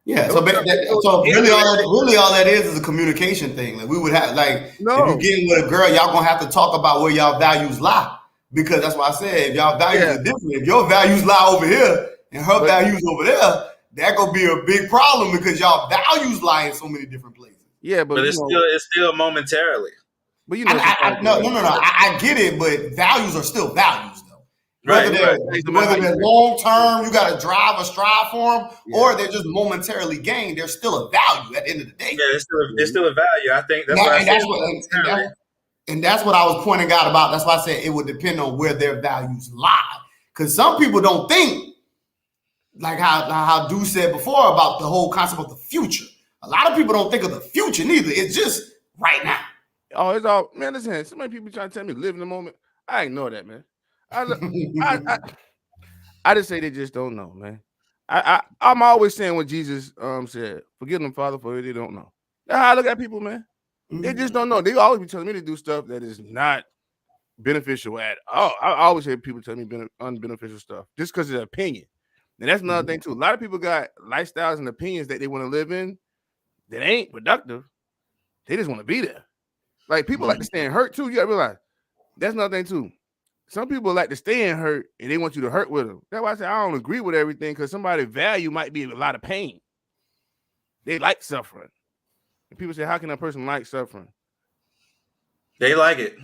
Yeah, so really all that is a communication thing. Like we would have if you're getting with a girl, y'all gonna have to talk about where y'all values lie. Because that's why I said if y'all values are different, if your values lie over here and her values over there, that gonna be a big problem because y'all values lie in so many different places. Yeah, but it's still momentarily. But you know, I get it, but values are still values, though. Whether they're long term, you got to drive or strive for them, or they're just momentarily gained. There's still a value at the end of the day. Yeah, it's still a value. I think that's that's what I was pointing out about. That's why I said it would depend on where their values lie. Because some people don't think like how Dude said before about the whole concept of the future. A lot of people don't think of the future neither. It's just right now. Oh, it's all, man, listen, so many people trying to tell me live in the moment. I ignore that, man. I just say they just don't know, man. I'm always saying what Jesus said, forgive them, Father, for they don't know. That's how I look at people, man. They just don't know. They always be telling me to do stuff that is not beneficial at all. I always hear people tell me unbeneficial stuff just because of their opinion. And that's another thing, too. A lot of people got lifestyles and opinions that they want to live in that ain't productive. They just want to be there. Like, people like to stay in hurt, too. You got to realize that's another thing, too. Some people like to stay in hurt, and they want you to hurt with them. That's why I say I don't agree with everything, because somebody's value might be a lot of pain. They like suffering. And people say, how can a person like suffering? They like it.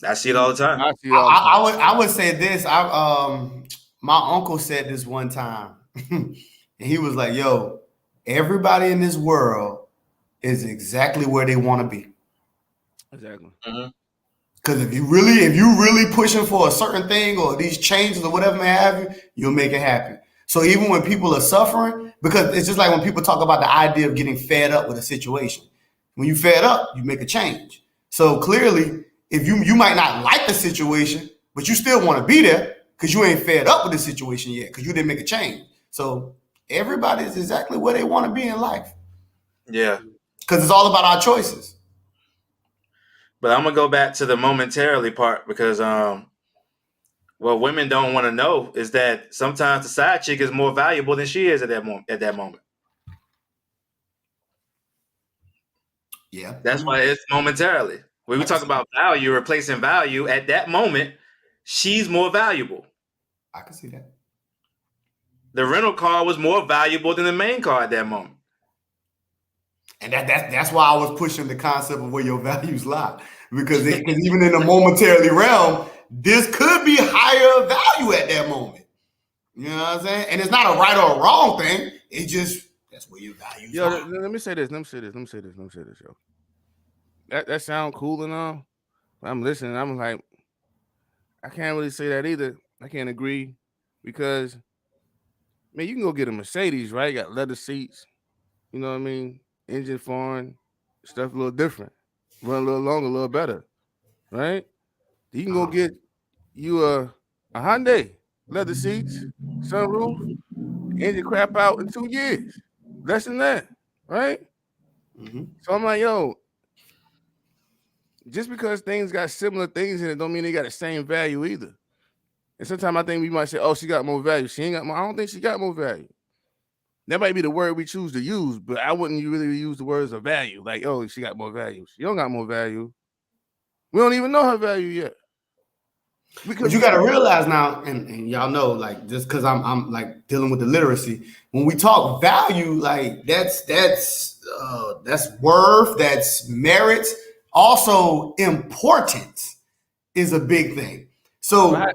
I see it all the time. I would say this. My uncle said this one time. And he was like, yo, everybody in this world is exactly where they want to be. Exactly. Because if you really pushing for a certain thing or these changes or whatever may have you, you'll make it happen. So even when people are suffering, because it's just like when people talk about the idea of getting fed up with a situation. When you fed up, you make a change. So clearly, if you might not like the situation, but you still want to be there because you ain't fed up with the situation yet because you didn't make a change. So everybody is exactly where they want to be in life. Yeah. Because it's all about our choices. But I'm going to go back to the momentarily part because what women don't want to know is that sometimes the side chick is more valuable than she is at that moment. Yeah. That's why it's momentarily. When we talk about value, replacing value, at that moment, she's more valuable. I can see that. the rental car was more valuable than the main car at that moment. And that's why I was pushing the concept of where your values lie. Because even in the momentarily realm, this could be higher value at that moment. You know what I'm saying? And it's not a right or a wrong thing. It's just that's where your values lie. lie. Let me say this, yo. That sound cool and all. I'm listening. I'm like, I can't really say that either. I can't agree because, man, you can go get a Mercedes, right? Got leather seats. You know what I mean? Engine foreign, stuff a little different. Run a little longer, a little better, right? You can go get you a Hyundai, leather seats, sunroof, engine crap out in 2 years. Less than that, right? Mm-hmm. So I'm like, yo, just because things got similar things in it don't mean they got the same value either. And sometimes I think we might say, oh, she got more value. She ain't got more. I don't think she got more value. That might be the word we choose to use, but I wouldn't really use the words of value. Like, oh, she got more value. She don't got more value. We don't even know her value yet. But you got to realize now, and y'all know, like, just because I'm like dealing with the literacy, when we talk value, like that's worth, that's merit, also importance is a big thing. So right.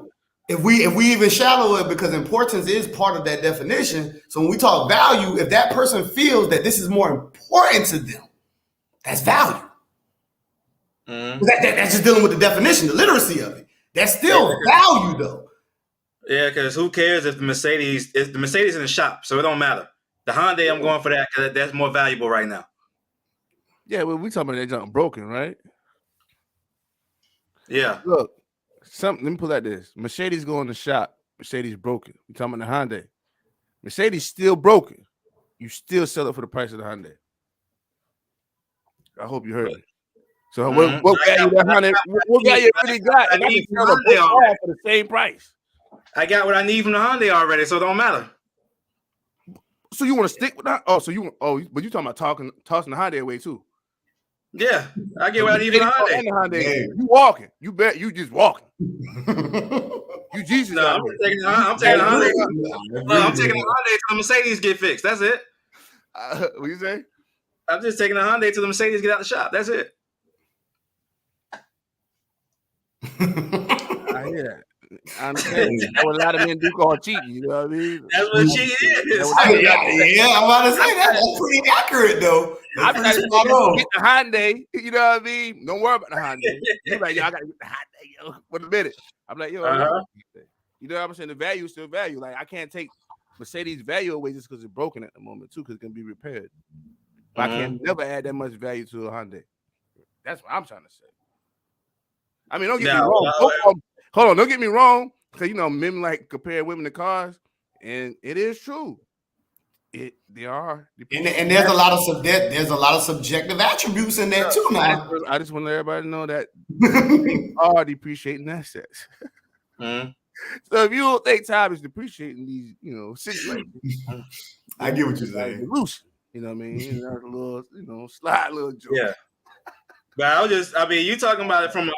if we even shallow it, because importance is part of that definition. So when we talk value, if that person feels that this is more important to them, that's value. Mm-hmm. That's just dealing with the definition, the literacy of it. That's still value, though. Yeah, because who cares if the Mercedes is in the shop, so it don't matter. The Hyundai, I'm going for that because that's more valuable right now. Yeah, well, we talking about that junk broken, right? Yeah. Look, let me pull out this. Mercedes go in the shop. Mercedes broken. We talking about the Hyundai. Mercedes still broken. You still sell it for the price of the Hyundai. I hope you heard me. So what value that Hyundai? What value it really got? And I can sell a broke car for the same price. I got what I need from the Hyundai already, so it don't matter. So you want to stick with that? But you talking about tossing the Hyundai away too? Yeah, I get what I need from the Hyundai. Hey. You walking? You bet you just walking. You Jesus? No, I'm taking the Hyundai. I'm taking the Hyundai till the Mercedes get fixed. That's it. What you say? I'm just taking the Hyundai till the Mercedes get out the shop. That's it. I hear that. I understand. That's what a lot of men do call cheating. You know what I mean? That's what cheating is. Yeah, I'm about to say that's pretty accurate though. I'm trying to get the Hyundai. You know what I mean? Don't worry about the Hyundai. You're like, yo, I gotta get the Hyundai, yo. For a minute. I'm like, yo, you know what I'm saying? The value is still value. Like I can't take Mercedes value away just because it's broken at the moment too, because it's gonna be repaired. But I can never add that much value to a Hyundai. That's what I'm trying to say. I mean, don't get me wrong. Hold on, don't get me wrong, because men like compare women to cars, and it is true. They are, and there's a lot of subjective attributes in there too. Now, I just want to let everybody know that they are depreciating assets. So if you don't think time is depreciating these, situations, I get what you're saying. Evolution, you know what I mean? A little, slide, little joke. Yeah. But you talking about it from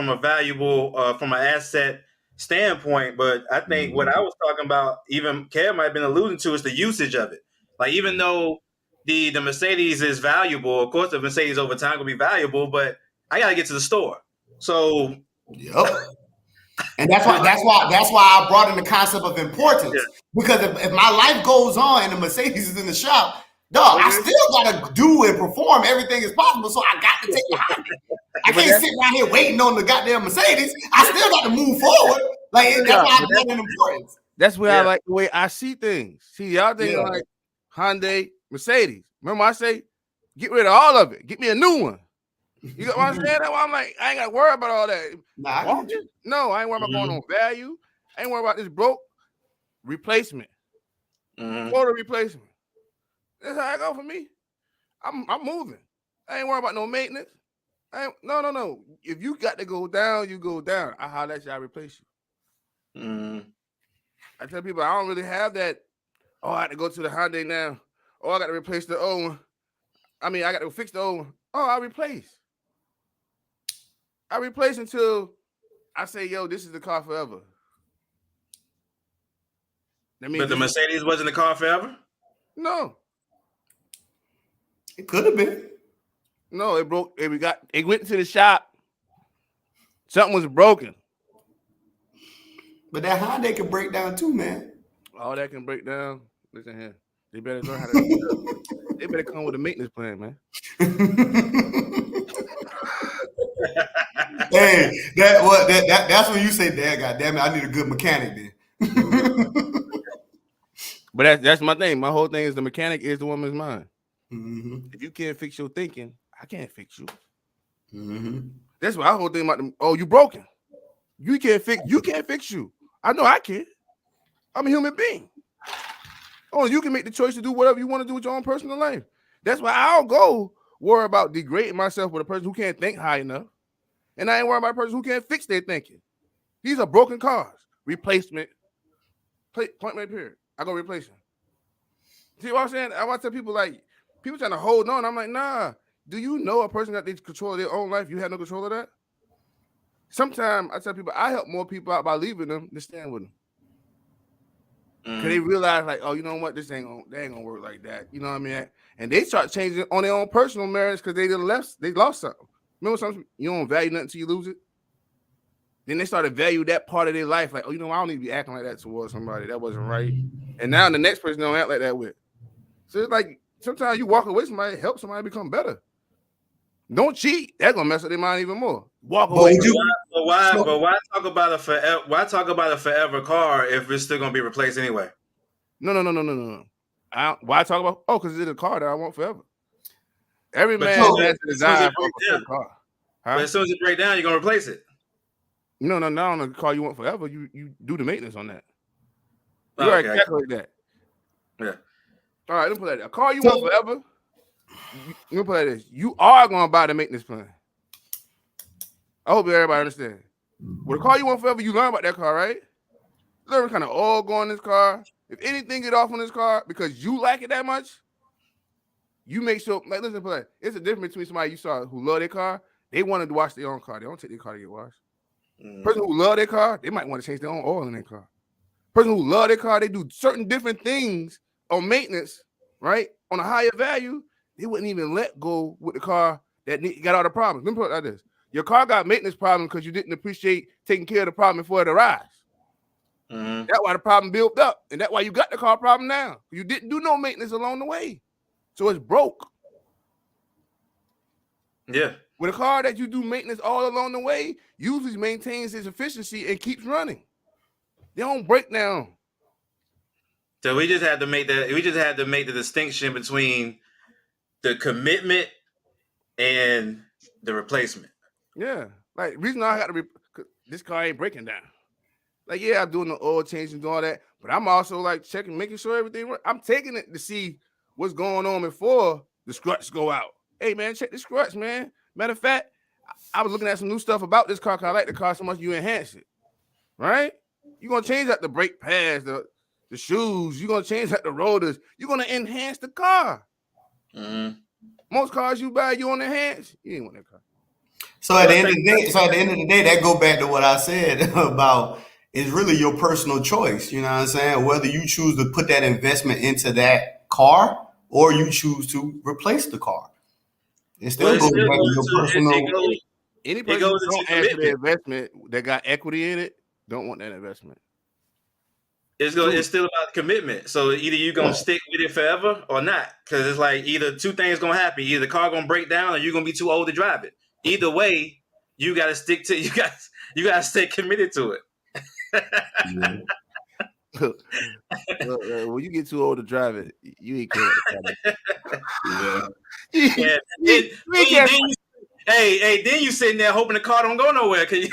a valuable, from an asset standpoint. But I think what I was talking about, even Kev might have been alluding to, is the usage of it. Like even though the Mercedes is valuable, of course the Mercedes over time will be valuable, but I got to get to the store. So. Yep. And that's why I brought in the concept of importance. Yeah. Because if my life goes on and the Mercedes is in the shop, dog, I still gotta do and perform everything as possible. So I got to take the Hyundai. I can't sit down here waiting on the goddamn Mercedes. I still got to move forward. Like that's why I brought in importance. That's where I like the way I see things. See, y'all thinking like Hyundai, Mercedes. Remember I say, get rid of all of it. Get me a new one. You got what I'm saying? That's why I'm like, I ain't got to worry about all that. No, I ain't worried about going on value. I ain't worried about this broke replacement. Total replacement. That's how I go for me. I'm moving. I ain't worried about no maintenance. No. If you got to go down, you go down. I holler at you, I replace you. I tell people I don't really have that. Oh, I have to go to the Hyundai now. Oh, I got to replace the old one. I mean, I got to fix the old one. Oh, I replace until I say, yo, this is the car forever. But the Mercedes wasn't the car forever? No. It could have been. No, it broke. It went to the shop. Something was broken. But that Hyundai can break down too, man. All that can break down. Listen here. They better learn how to. They better come with a maintenance plan, man. Hey, that's when you say, "Dad, goddamn it, I need a good mechanic." Then. But that's my thing. My whole thing is the mechanic is the woman's mind. Mm-hmm. If you can't fix your thinking, I can't fix you. Mm-hmm. That's my whole thing about them. Oh, you broken. You can't fix you. I know I can. I'm a human being. Oh, you can make the choice to do whatever you want to do with your own personal life. That's why I don't go worry about degrading myself with a person who can't think high enough. And I ain't worried about a person who can't fix their thinking. These are broken cars. Replacement. Point right period. I go replace them. See what I'm saying? I want to tell people, like, people trying to hold on. I'm like, nah. Do you know a person got the control of their own life? You have no control of that? Sometimes I tell people I help more people out by leaving them than staying with them. Because they realize, like, oh, you know what? They ain't gonna work like that. You know what I mean? And they start changing on their own personal marriage because they lost something. Remember something? You don't value nothing until you lose it. Then they started value that part of their life. Like, oh, you know, I don't need to be acting like that towards somebody. That wasn't right. And now the next person don't act like that with. So it's like sometimes you walk away from somebody, help somebody become better. Don't cheat. That's gonna mess up their mind even more. Walk away. But why talk about a forever? Why talk about a forever car if it's still gonna be replaced anyway? No. Why talk about? Oh, because it's a car that I want forever. Every man has a desire for a car. Huh? But as soon as it breaks down, you're gonna replace it. No, not on the car you want forever. You do the maintenance on that. You already calculate that. Yeah. All right, let me put that. A car you want forever. Let me put that this. You are gonna buy the maintenance plan. I hope everybody understands. With a car you want forever, you learn about that car, right? Learn kind of oil go on this car. If anything get off on this car because you like it that much, you make sure. Like, listen, play. It's a difference between somebody you saw who love their car. They wanted to wash their own car. They don't take their car to get washed. Person who love their car, they might want to change their own oil in their car. Person who love their car, they do certain different things on maintenance, right? On a higher value, they wouldn't even let go with the car that got all the problems. Let me put it like this. Your car got maintenance problems because you didn't appreciate taking care of the problem before it arrives. That's why the problem built up. And that's why you got the car problem now. You didn't do no maintenance along the way. So it's broke. Yeah. With a car that you do maintenance all along the way, usually maintains its efficiency and keeps running. They don't break down. So we just had to make the distinction between the commitment and the replacement. Yeah. Like, reason I got to this car ain't breaking down. Like, yeah, I'm doing the oil change and doing all that, but I'm also like checking, making sure everything works. I'm taking it to see what's going on before the struts go out. Hey, man, check the struts, man. Matter of fact, I was looking at some new stuff about this car because I like the car so much you enhance it, right? You're going to change out the brake pads, the shoes. You're going to change out the rotors. You're going to enhance the car. Most cars you buy, you want to enhance. You ain't want that car. So at the end of the day, that go back to what I said about it's really your personal choice. You know what I'm saying? Whether you choose to put that investment into that car or you choose to replace the car. It still goes back to your personal. Any person who don't add to the investment that got equity in it don't want that investment. It's still about commitment. So either you're gonna stick with it forever or not, because it's like either two things gonna happen: either the car gonna break down or you're gonna be too old to drive it. Either way, you gotta stick to you gotta stay committed to it. When you get too old to drive it, you ain't care. Then you sitting there hoping the car don't go nowhere because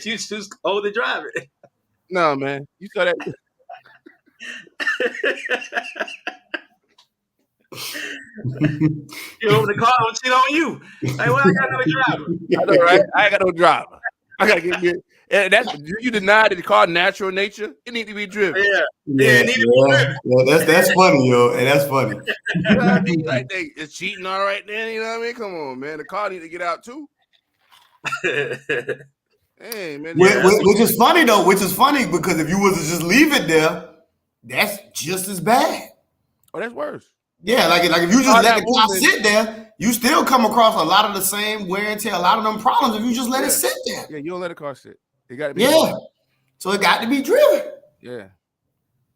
you choose old to drive it. No, man, you saw that. You hope the car don't cheat on you. Like, well, I got no driver. I know, right? I ain't got no driver. I gotta get me. And that's you deny that the car natural nature. It need to be driven. Yeah, that's funny, yo, and that's funny. You know what I mean? Like it's cheating all right then. You know what I mean? Come on, man. The car need to get out too. Hey, man. Which is funny though. Which is funny because if you was to just leave it there, that's just as bad. Oh, that's worse. Yeah, like if you just let the car sit there, you still come across a lot of the same wear and tear, a lot of them problems if you just let it sit there. Yeah, you don't let the car sit. It got to be. Yeah. So it got to be driven. Yeah.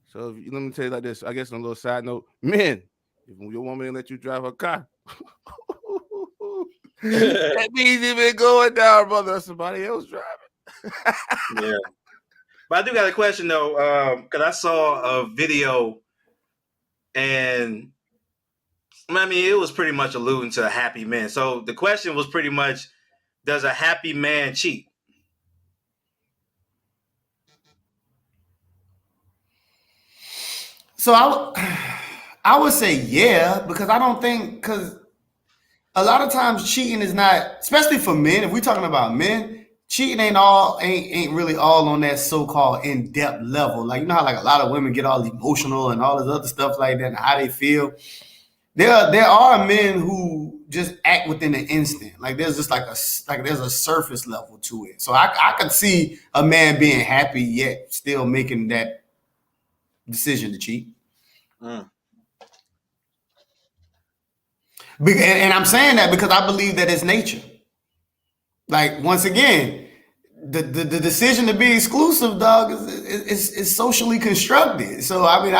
So let me tell you like this. I guess on a little side note, men, if your woman let you drive her car, that means you've been going down, brother. Somebody else driving. Yeah. But I do got a question though, because I saw a video, and I mean it was pretty much alluding to a happy man. So the question was pretty much, does a happy man cheat? So I would say yeah, because I don't think, because a lot of times cheating is not, especially for men. If we're talking about men, cheating ain't really all on that so-called in-depth level. Like, you know how like a lot of women get all emotional and all this other stuff like that and how they feel. There are men who just act within an instant. Like there's just there's a surface level to it. So I could see a man being happy yet still making that decision to cheat. And I'm saying that because I believe that it's nature. Like, once again, the decision to be exclusive, dog, is socially constructed. So I mean,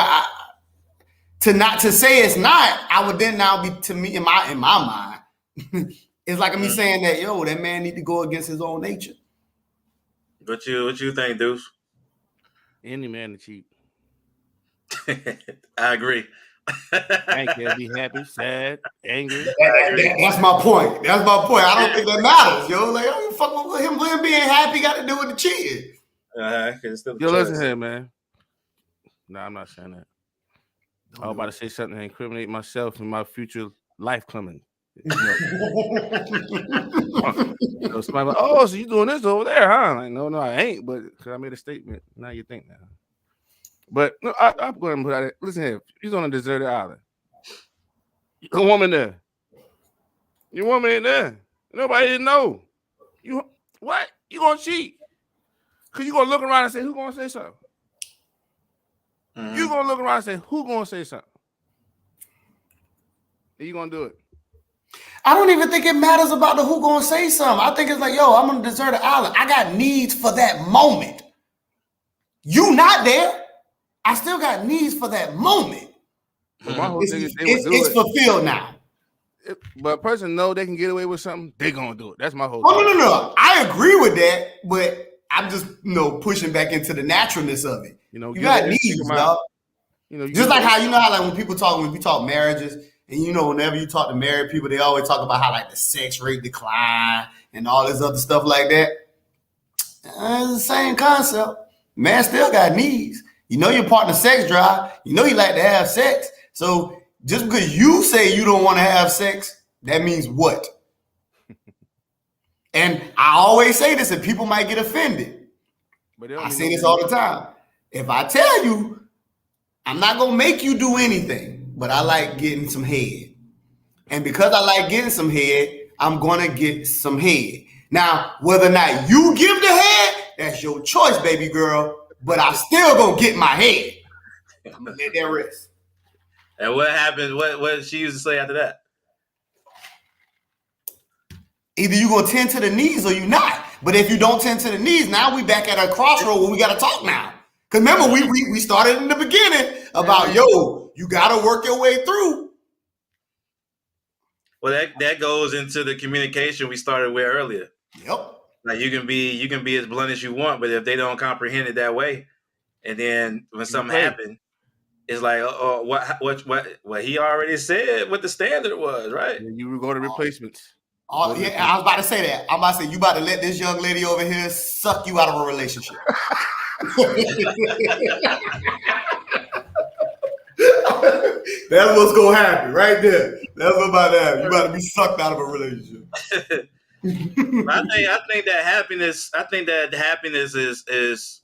to say it's not, I would then now be, to me, in my mind, it's like me saying that, yo, that man need to go against his own nature. What you think, Deuce? Any man to cheat. I agree. I can't be happy, sad, angry. That's my point. That's my point. I don't think that matters, yo. Like, I don't fuck with him being happy got to do with the cheating. Yo, listen here, man. No, I'm not saying that. I was about to say something to incriminate myself and my future life coming. So somebody like, oh, so you doing this over there, huh? Like, no, I ain't, but because I made a statement. Now you think now. But no, I'm going to put out. Listen here, he's on a deserted island. A woman there. Your woman ain't there. Nobody didn't know. You what? You gonna cheat? Cause you gonna look around and say, who gonna say something? You gonna look around and say, who gonna say something? And you gonna do it. I don't even think it matters about the who gonna say something. I think it's like, yo, I'm on a deserted island. I got needs for that moment. You not there. I still got needs for that moment. My whole thing is it's fulfilled now. But a person know they can get away with something, they gonna do it. That's my whole thing. No. I agree with that, but I'm just pushing back into the naturalness of it. You got needs, dog. Just like how like when we talk marriages, and whenever you talk to married people, they always talk about how like the sex rate decline and all this other stuff like that. It's the same concept. Man still got needs. Your partner's sex drive. He like to have sex. So just because you say you don't want to have sex, that means what? And I always say this, and people might get offended. But I say this all the time. If I tell you, I'm not going to make you do anything, but I like getting some head. And because I like getting some head, I'm going to get some head. Now, whether or not you give the head, that's your choice, baby girl. But I'm still going to get my head. I'm going to let that rest. And what happened? What did she used to say after that? Either you're going to tend to the knees or you're not. But if you don't tend to the knees, now we back at a crossroad where we got to talk now. Because remember, we started in the beginning about, yo, you got to work your way through. Well, that goes into the communication we started with earlier. Yep. Like you can be as blunt as you want, but if they don't comprehend it that way, and then when something happened, it's like, what he already said what the standard was, right? And you were going to replacements. I was about to say that. I'm about to say you about to let this young lady over here suck you out of a relationship. That's what's gonna happen right there. That's what's about to happen. You about to be sucked out of a relationship. I think that happiness. I think that happiness is.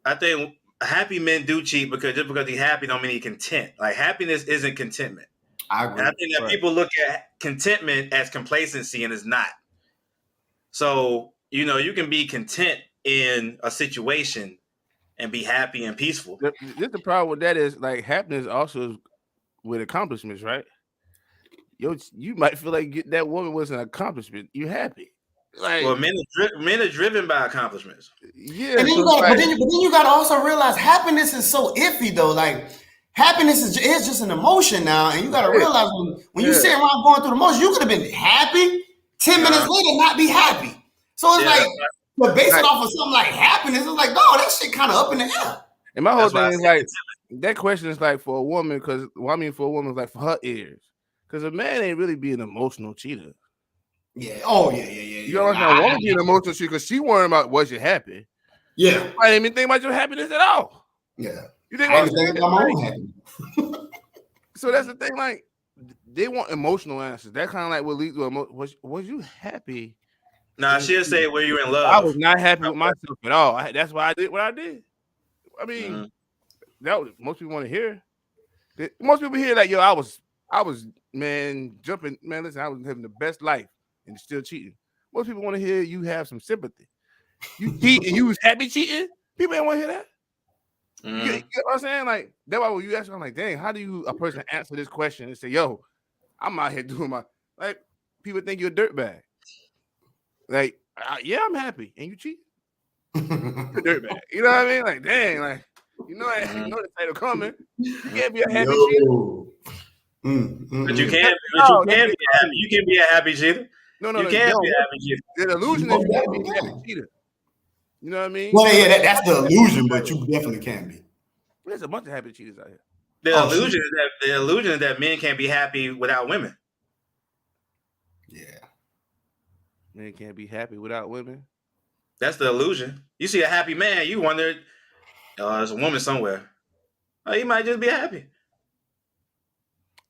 I think happy men do cheat because just because he's happy don't mean he's content. Like happiness isn't contentment. I agree. And I think that people look at contentment as complacency, and it's not. So you can be content in a situation and be happy and peaceful. The problem with that is like happiness also is with accomplishments, right? You might feel like get that woman was an accomplishment. You happy? Like, well, men are driven by accomplishments. Yeah, and then but then you got to also realize happiness is so iffy though. Like happiness is just an emotion now, and you got to realize when you sit around going through the motions, you could have been happy 10 minutes later, not be happy. So it's like, but based it off of something like happiness, it's like, no, that shit kind of up in the air. And my whole thing is like, that question is like for a woman, because for a woman, is like for her ears, because a man ain't really be an emotional cheater. Yeah. Oh yeah. You don't want to be an emotional cheater because she worrying about was you happy. Yeah. I didn't even think about your happiness at all. Yeah. You think about my own happiness. So that's the thing. Like they want emotional answers. That kind of like what leads to was you happy? Nah, she'll say, "Were you in love?" I was not happy with myself at all. That's why I did what I did. I mean, that was most people want to hear. Most people hear that, yo, I was jumping, man. Listen, I was having the best life and still cheating. Most people want to hear you have some sympathy. You cheat and you was happy cheating. People ain't want to hear that. You get what I'm saying? Like that's why when you ask, I'm like, dang, how do a person answer this question and say, yo, I'm out here doing my like? People think you're a dirtbag. Like, yeah, I'm happy, and you cheat. You're a dirtbag. You know what I mean? Like, dang, like you know the title coming. You can't be a happy cheater. But you can be happy. You can be a happy cheater. No, you can't be a happy cheater. The illusion is you can't be a happy cheater. You know what I mean? Well, yeah, that's the illusion, but you definitely can be. There's a bunch of happy cheaters out here. The illusion is that men can't be happy without women. Yeah. Men can't be happy without women. That's the illusion. You see a happy man, you wonder, there's a woman somewhere. Oh, he might just be happy.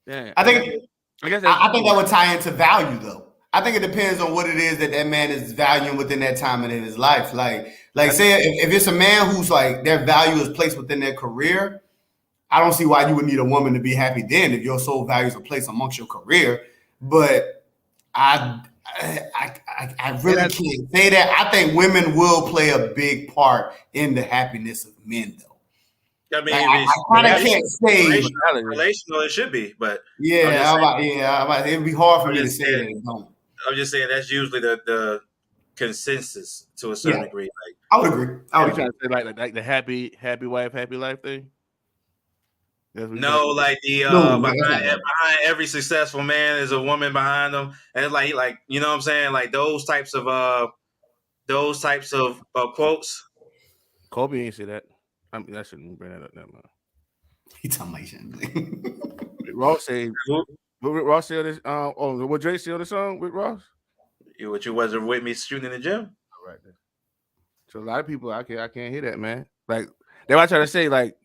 Yeah. I think that would tie into value, though. I think it depends on what it is that man is valuing within that time in his life. Like say if it's a man who's like their value is placed within their career, I don't see why you would need a woman to be happy then if your sole value is placed amongst your career. But I really can't say that. I think women will play a big part in the happiness of men, though. I mean, I kind of can't say relational. It should be, but it'd be hard for me to say that it don't. I'm just saying that's usually the consensus to a certain degree. Like I would agree. I would try to say like the happy wife, happy life thing. No, like behind every successful man is a woman behind them, and it's like you know what I'm saying, like those types of quotes. Kobe ain't say that. I mean, I shouldn't bring that up. Never mind. He talking about shit. Ross said. What Ross said this? What Dre said the song with Ross? What you wasn't with me shooting in the gym? All right. So a lot of people, I can't hear that, man. Like that's what I try to say. Like,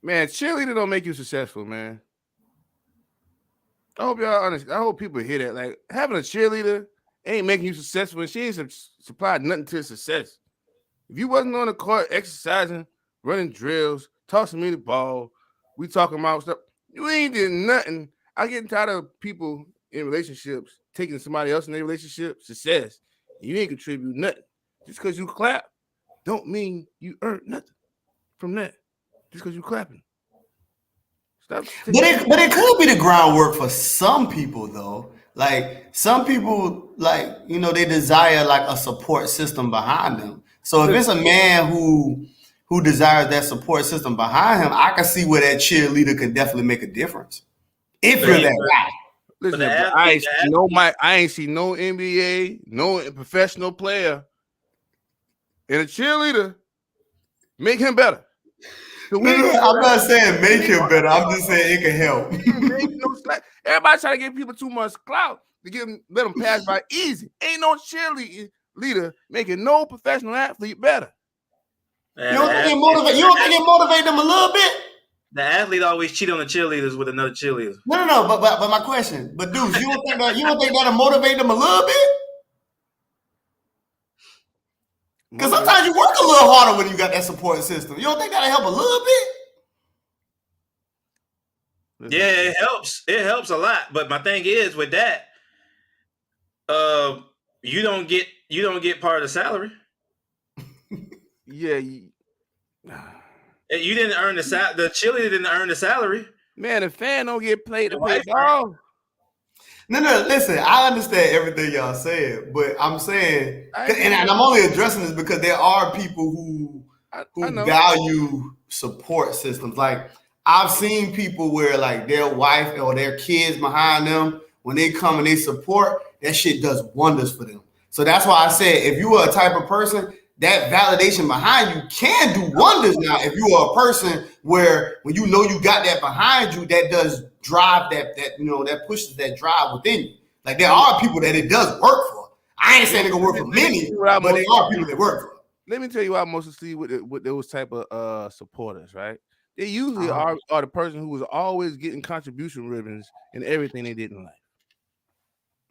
man, cheerleader don't make you successful, man. I hope y'all understand. I hope people hear that. Like having a cheerleader ain't making you successful, and she ain't supplied nothing to success. If you wasn't on the court exercising, running drills, tossing me the ball. We talking about stuff. You ain't did nothing. I get tired of people in relationships taking somebody else in their relationship success. You ain't contribute nothing. Just because you clap, don't mean you earn nothing from that. Just because you clapping. Stop. But it could be the groundwork for some people though. Like some people, like they desire like a support system behind them. So if it's a man who desires that support system behind him, I can see where that cheerleader can definitely make a difference. If you're that guy. Listen, I ain't see no NBA, no professional player, and a cheerleader make him better. I'm not saying make him better. I'm just saying it can help. Everybody trying to give people too much clout to let them pass by easy. Ain't no cheerleader making no professional athlete better. You don't think it motivate them a little bit? The athlete always cheat on the cheerleaders with another cheerleader. No. But my question, dudes, you don't think that'll motivate them a little bit? Because sometimes you work a little harder when you got that support system. You don't think that'll help a little bit? Yeah, it helps. It helps a lot. But my thing is with that, you don't get part of the salary. Yeah. You didn't earn the cheerleader didn't earn the salary. Man, the fan don't get paid to play ball. No, listen, I understand everything y'all said, but I'm saying, and I'm only addressing this because there are people who value support systems. Like, I've seen people where like their wife or their kids behind them, when they come and they support, that shit does wonders for them. So that's why I said, if you are a type of person, that validation behind you can do wonders. Now, if you are a person where when you know you got that behind you, that does drive that pushes that drive within you. Like, there are people that it does work for. I ain't saying it gonna work for many, but there are people that work for. Let me tell you what I mostly see with those type of supporters, right? They usually are the person who was always getting contribution ribbons in everything they did in life.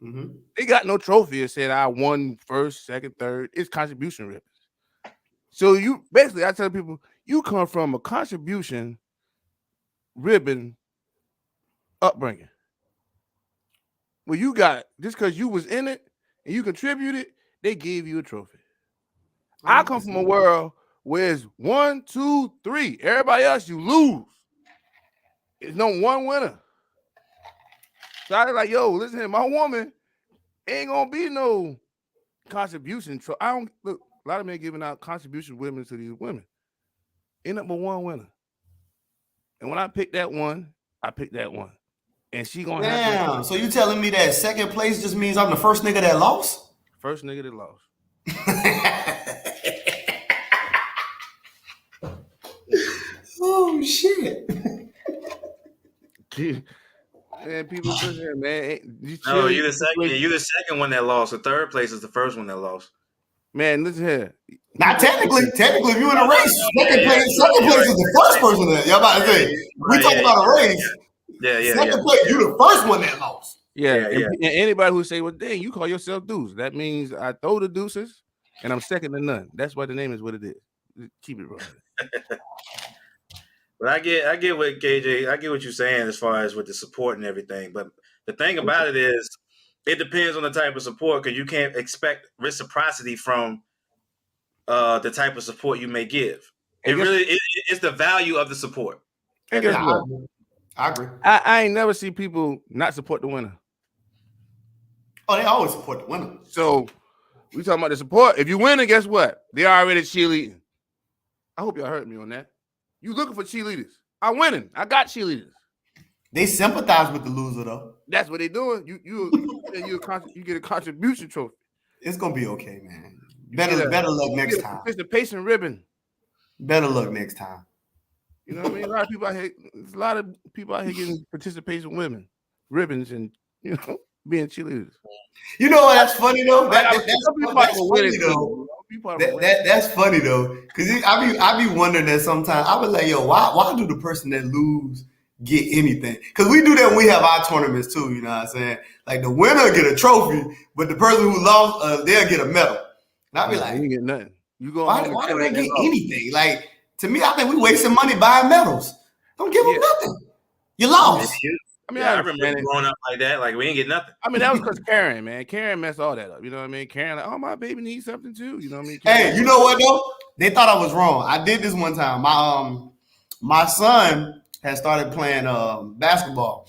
Mm-hmm. They got no trophy that said I won first, second, third. It's contribution ribbons. So I tell people, you come from a contribution ribbon upbringing. Well, you got just because you was in it and you contributed, they gave you a trophy. I come from a world where it's 1, 2, 3. Everybody else, you lose. There's no one winner. So I was like, yo, listen, my woman ain't gonna be no contribution. I don't look. A lot of men giving out contribution women to these women. Ain't up but one winner. And when I pick that one, I pick that one. And she gonna have to. So you telling me that second place just means I'm the first nigga that lost? First nigga that lost. Oh shit. Man, people listen, man. You're the second one that lost. The third place is the first one that lost. Man, listen here. Not technically. Technically, if you're in a race, second place is the first person that y'all about to say. We talking about a race. Second place, you the first one that lost. And anybody who say, well, dang, you call yourself deuce. That means I throw the deuces and I'm second to none. That's why the name is what it is. Keep it rolling. But I get what KJ, I get what you're saying as far as with the support and everything. But the thing about it is, it depends on the type of support, because you can't expect reciprocity from the type of support you may give. It's the value of the support. And guess what? I agree. I ain't never see people not support the winner. Oh, they always support the winner. So we talking about the support. If you win, guess what? They already cheerleading. I hope y'all heard me on that. You looking for cheerleaders? I'm winning. I got cheerleaders. They sympathize with the loser though. That's what they doing. You get a contribution trophy. It's gonna be okay, man. Better luck next time. Participation ribbon. Better luck next time. You know what I mean? A lot of people out here getting participation ribbons and being cheerleaders. You know what? That's funny though. That's funny though, because I be wondering that sometimes. I be like, yo, why do the person that lose get anything? Because we do that when we have our tournaments too. You know what I'm saying? Like, the winner get a trophy, but the person who lost, they'll get a medal. And I be like, you get nothing. You go. Why do they get anything? Like, to me, I think we wasting money buying medals. Don't give them nothing. You lost. I mean, I remember growing up like that. Like, we didn't get nothing. I mean, that was because Karen, man. Karen messed all that up. You know what I mean? Karen, like, oh, my baby needs something too. You know what I mean? Hey, you know what though? They thought I was wrong. I did this one time. My son had started playing basketball,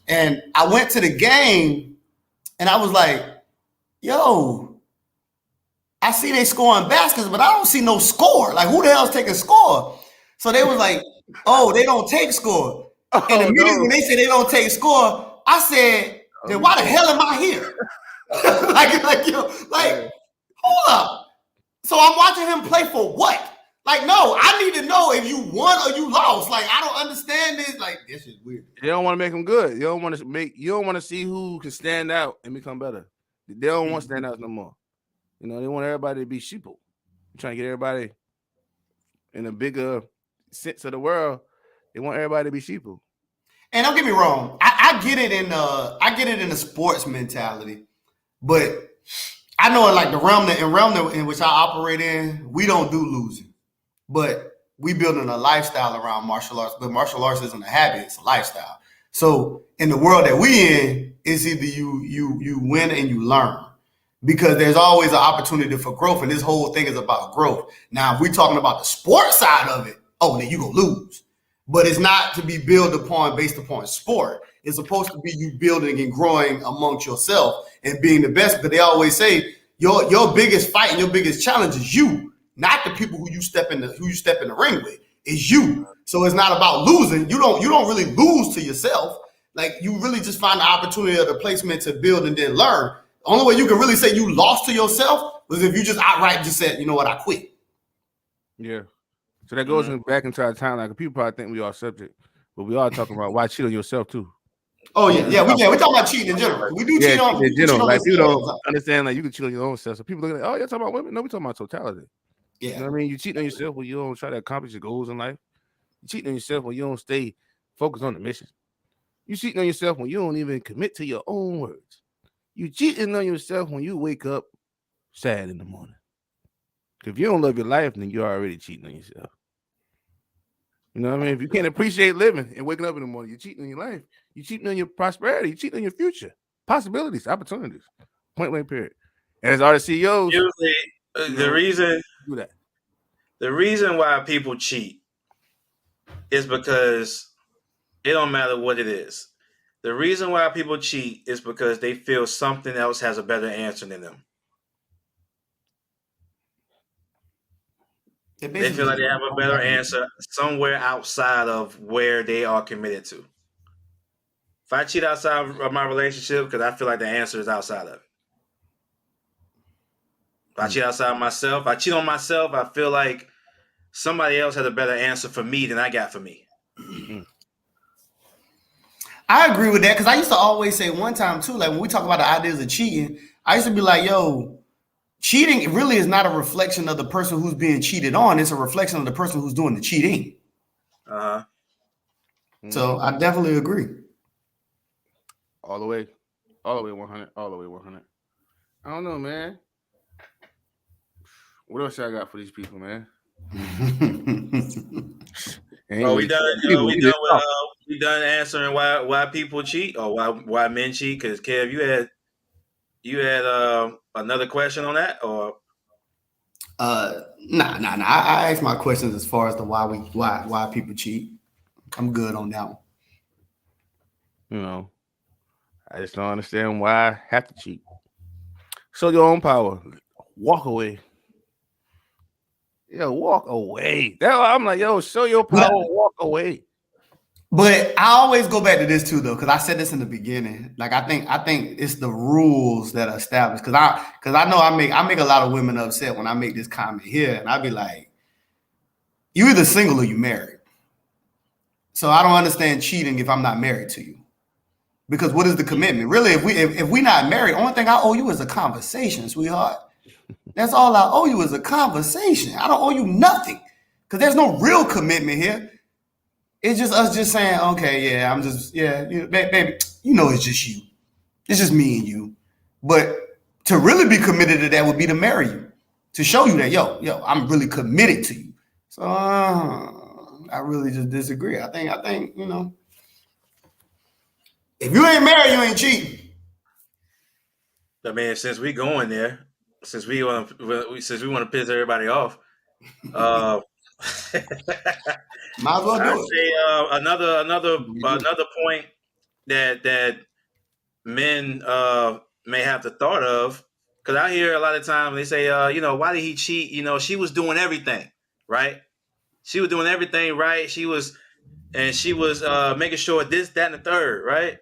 and I went to the game, and I was like, yo, I see they scoring baskets, but I don't see no score. Like, who the hell's taking score? So they was like, oh, they don't take score. And immediately when they said they don't take score, I said, then why the hell am I here? Hold up. So I'm watching him play for what? Like, no, I need to know if you won or you lost. Like, I don't understand this. Like, this is weird. You don't want to make them good. You don't want to see who can stand out and become better. They don't want standouts no more. You know, they want everybody to be sheeple. They're trying to get everybody in a bigger sense of the world. They want everybody to be sheeple. And don't get me wrong, I get it in the sports mentality, but I know in like the realm in which I operate in, we don't do losing, but we building a lifestyle around martial arts. But martial arts isn't a habit; it's a lifestyle. So in the world that we in, it's either you win and you learn. because there's always an opportunity for growth, and this whole thing is about growth. Now, if we're talking about the sports side of it, then you're going to lose. But it's not to be built upon based upon sport. It's supposed to be you building and growing amongst yourself and being the best. But they always say your biggest fight and your biggest challenge is you, not the people who you step in the ring with. It's you. So it's not about losing. You don't really lose to yourself. Like, you really just find the opportunity of the placement to build and then learn. The only way you can really say you lost to yourself was if you just outright just said, you know what, I quit. Yeah. So that goes back into our timeline. People probably think we are subject, but we are talking about why cheat on yourself too. Oh yeah, we're talking about cheating in general. We do cheat on in general. Like, people don't understand, like, you can cheat on your own self. So people look at, oh, you're talking about women. No, we're talking about totality. Yeah. You know what I mean? You cheat on yourself when you don't try to accomplish your goals in life. You cheat on yourself when you don't stay focused on the mission. You cheating on yourself when you don't even commit to your own words. You cheating on yourself when you wake up sad in the morning. If you don't love your life, then you're already cheating on yourself. You know what I mean? If you can't appreciate living and waking up in the morning, you're cheating on your life. You're cheating on your prosperity. You're cheating on your future. Possibilities, opportunities. Point blank period. And as artist CEOs, usually the reason why people cheat is because it don't matter what it is. The reason why people cheat is because they feel something else has a better answer than them. They feel like they have a better answer somewhere outside of where they are committed to. If I cheat outside of my relationship, because I feel like the answer is outside of it. If I cheat outside of myself, I cheat on myself, I feel like somebody else has a better answer for me than I got for me. I agree with that, because I used to always say one time too, like when we talk about the ideas of cheating, I used to be like, yo, cheating really is not a reflection of the person who's being cheated on. It's a reflection of the person who's doing the cheating. So I definitely agree. All the way 100, all the way 100. I don't know, man. What else I got for these people, man? We done answering why people cheat or why men cheat. Because Kev, you had another question on that, or nah. I asked my questions as far as the why people cheat. I'm good on that one. You know, I just don't understand why I have to cheat. Show your own power. Walk away. Yo, walk away. I'm like, yo, show your power. Walk away. But I always go back to this too, though, because I said this in the beginning. Like, I think it's the rules that are established. Because I know I make a lot of women upset when I make this comment here, and I be like, you either single or you married. So I don't understand cheating if I'm not married to you. Because what is the commitment? Really, if we not married, only thing I owe you is a conversation, sweetheart. That's all I owe you is a conversation. I don't owe you nothing, because there's no real commitment here. It's just us just saying, okay, yeah, baby, you know, it's just you. It's just me and you. But to really be committed to that would be to marry you, to show you that, yo, I'm really committed to you. So I really just disagree. I think, you know, if you ain't married, you ain't cheating. I mean, since we going there, since we want to piss everybody off, might as well do it. Say another point that men may have the thought of, because I hear a lot of times they say, you know, why did he cheat? You know, she was doing everything right. She was doing everything right. She was making sure this, that, and the third, right?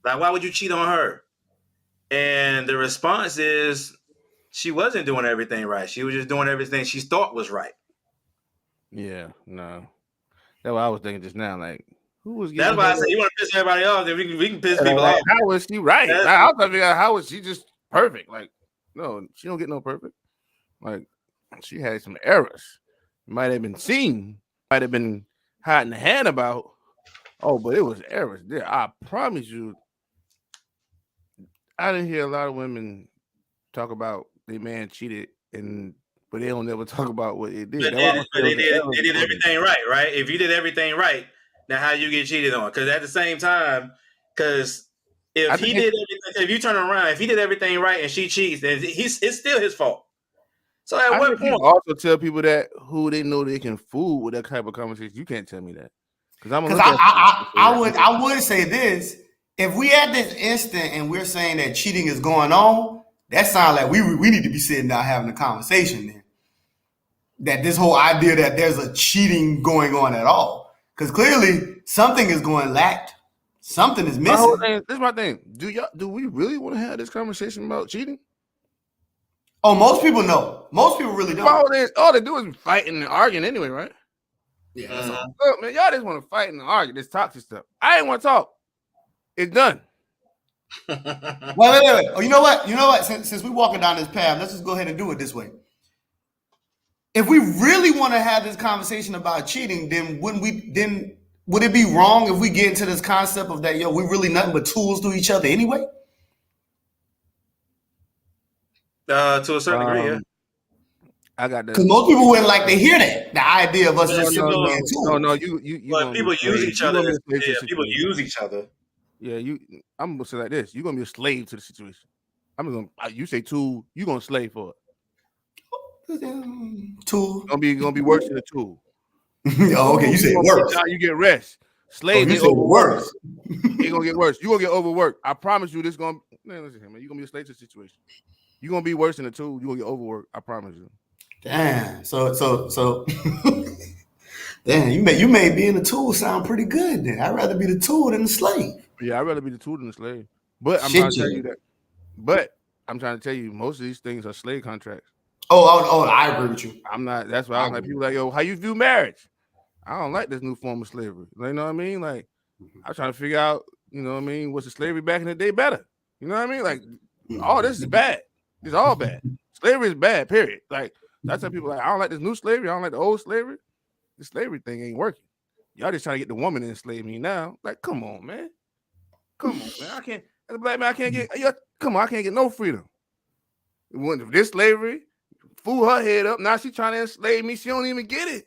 Like, why would you cheat on her? And the response is, she wasn't doing everything right. She was just doing everything she thought was right. Yeah, no. That's what I was thinking just now. Like, who was? That's why I said you want to piss everybody off. Then we can piss people off. How was she right? I was trying to figure out how was she just perfect. Like, no, she don't get no perfect. Like, she had some errors. Might have been seen. Might have been hiding the hand about. Oh, but it was errors there. I promise you. I didn't hear a lot of women talk about their man cheated, but they don't ever talk about what it did. They did everything right? If you did everything right, now how you get cheated on? Because at the same time, because If he did everything, if you turn around, if he did everything right and she cheats, then it's still his fault. So at what point? Also tell people that who they know they can fool with that type of conversation. You can't tell me that because I would say this: if we at this instant and we're saying that cheating is going on, that sounds like we need to be sitting down having a conversation then. That this whole idea that there's a cheating going on at all, because clearly something is going lacked. Something is missing. This is my thing. Do we really want to have this conversation about cheating? Oh, most people know. Most people really don't. All they do is fighting and arguing anyway, right? Yeah. That's all. Look, man, y'all just want to fight and argue this toxic stuff. I ain't want to talk. It's done. Wait. Oh, you know what? Since we're walking down this path, let's just go ahead and do it this way. If we really want to have this conversation about cheating, then would it be wrong if we get into this concept of that, we really nothing but tools to each other anyway? To a certain degree, yeah. I got that. Because most people wouldn't like to hear that. The idea of us just simply being tools. No, you. But people use each other. Yeah, people use each other. Yeah, I'm gonna say like this: you're gonna be a slave to the situation. You say tool, you're gonna slave for it. Tool. Gonna be worse than a tool. Oh, okay, you say worse. Now you get rest. Slave, you say worse. It's gonna get worse. You're gonna get overworked. I promise you, listen here, man. You're gonna be a slave to the situation. You're gonna be worse than a tool. You're gonna get overworked. I promise you. Damn. So damn, you made being a tool sound pretty good then. I'd rather be the tool than the slave. Yeah, I'd rather be the tool than the slave. But I'm trying to tell you that. But I'm trying to tell you, most of these things are slave contracts. Oh, I agree with you. I'm not. That's why I'm like, people like, yo, how you view marriage? I don't like this new form of slavery. You know what I mean? Like, I'm trying to figure out, you know what I mean? Was the slavery back in the day better? You know what I mean? Like, all this is bad. It's all bad. Slavery is bad, period. Like, I tell people, like, I don't like this new slavery. I don't like the old slavery. The slavery thing ain't working. Y'all just trying to get the woman to enslave me now. Like, come on, man. I can't, as a black man, I can't get no freedom. When this slavery, fool her head up. Now she trying to enslave me. She don't even get it.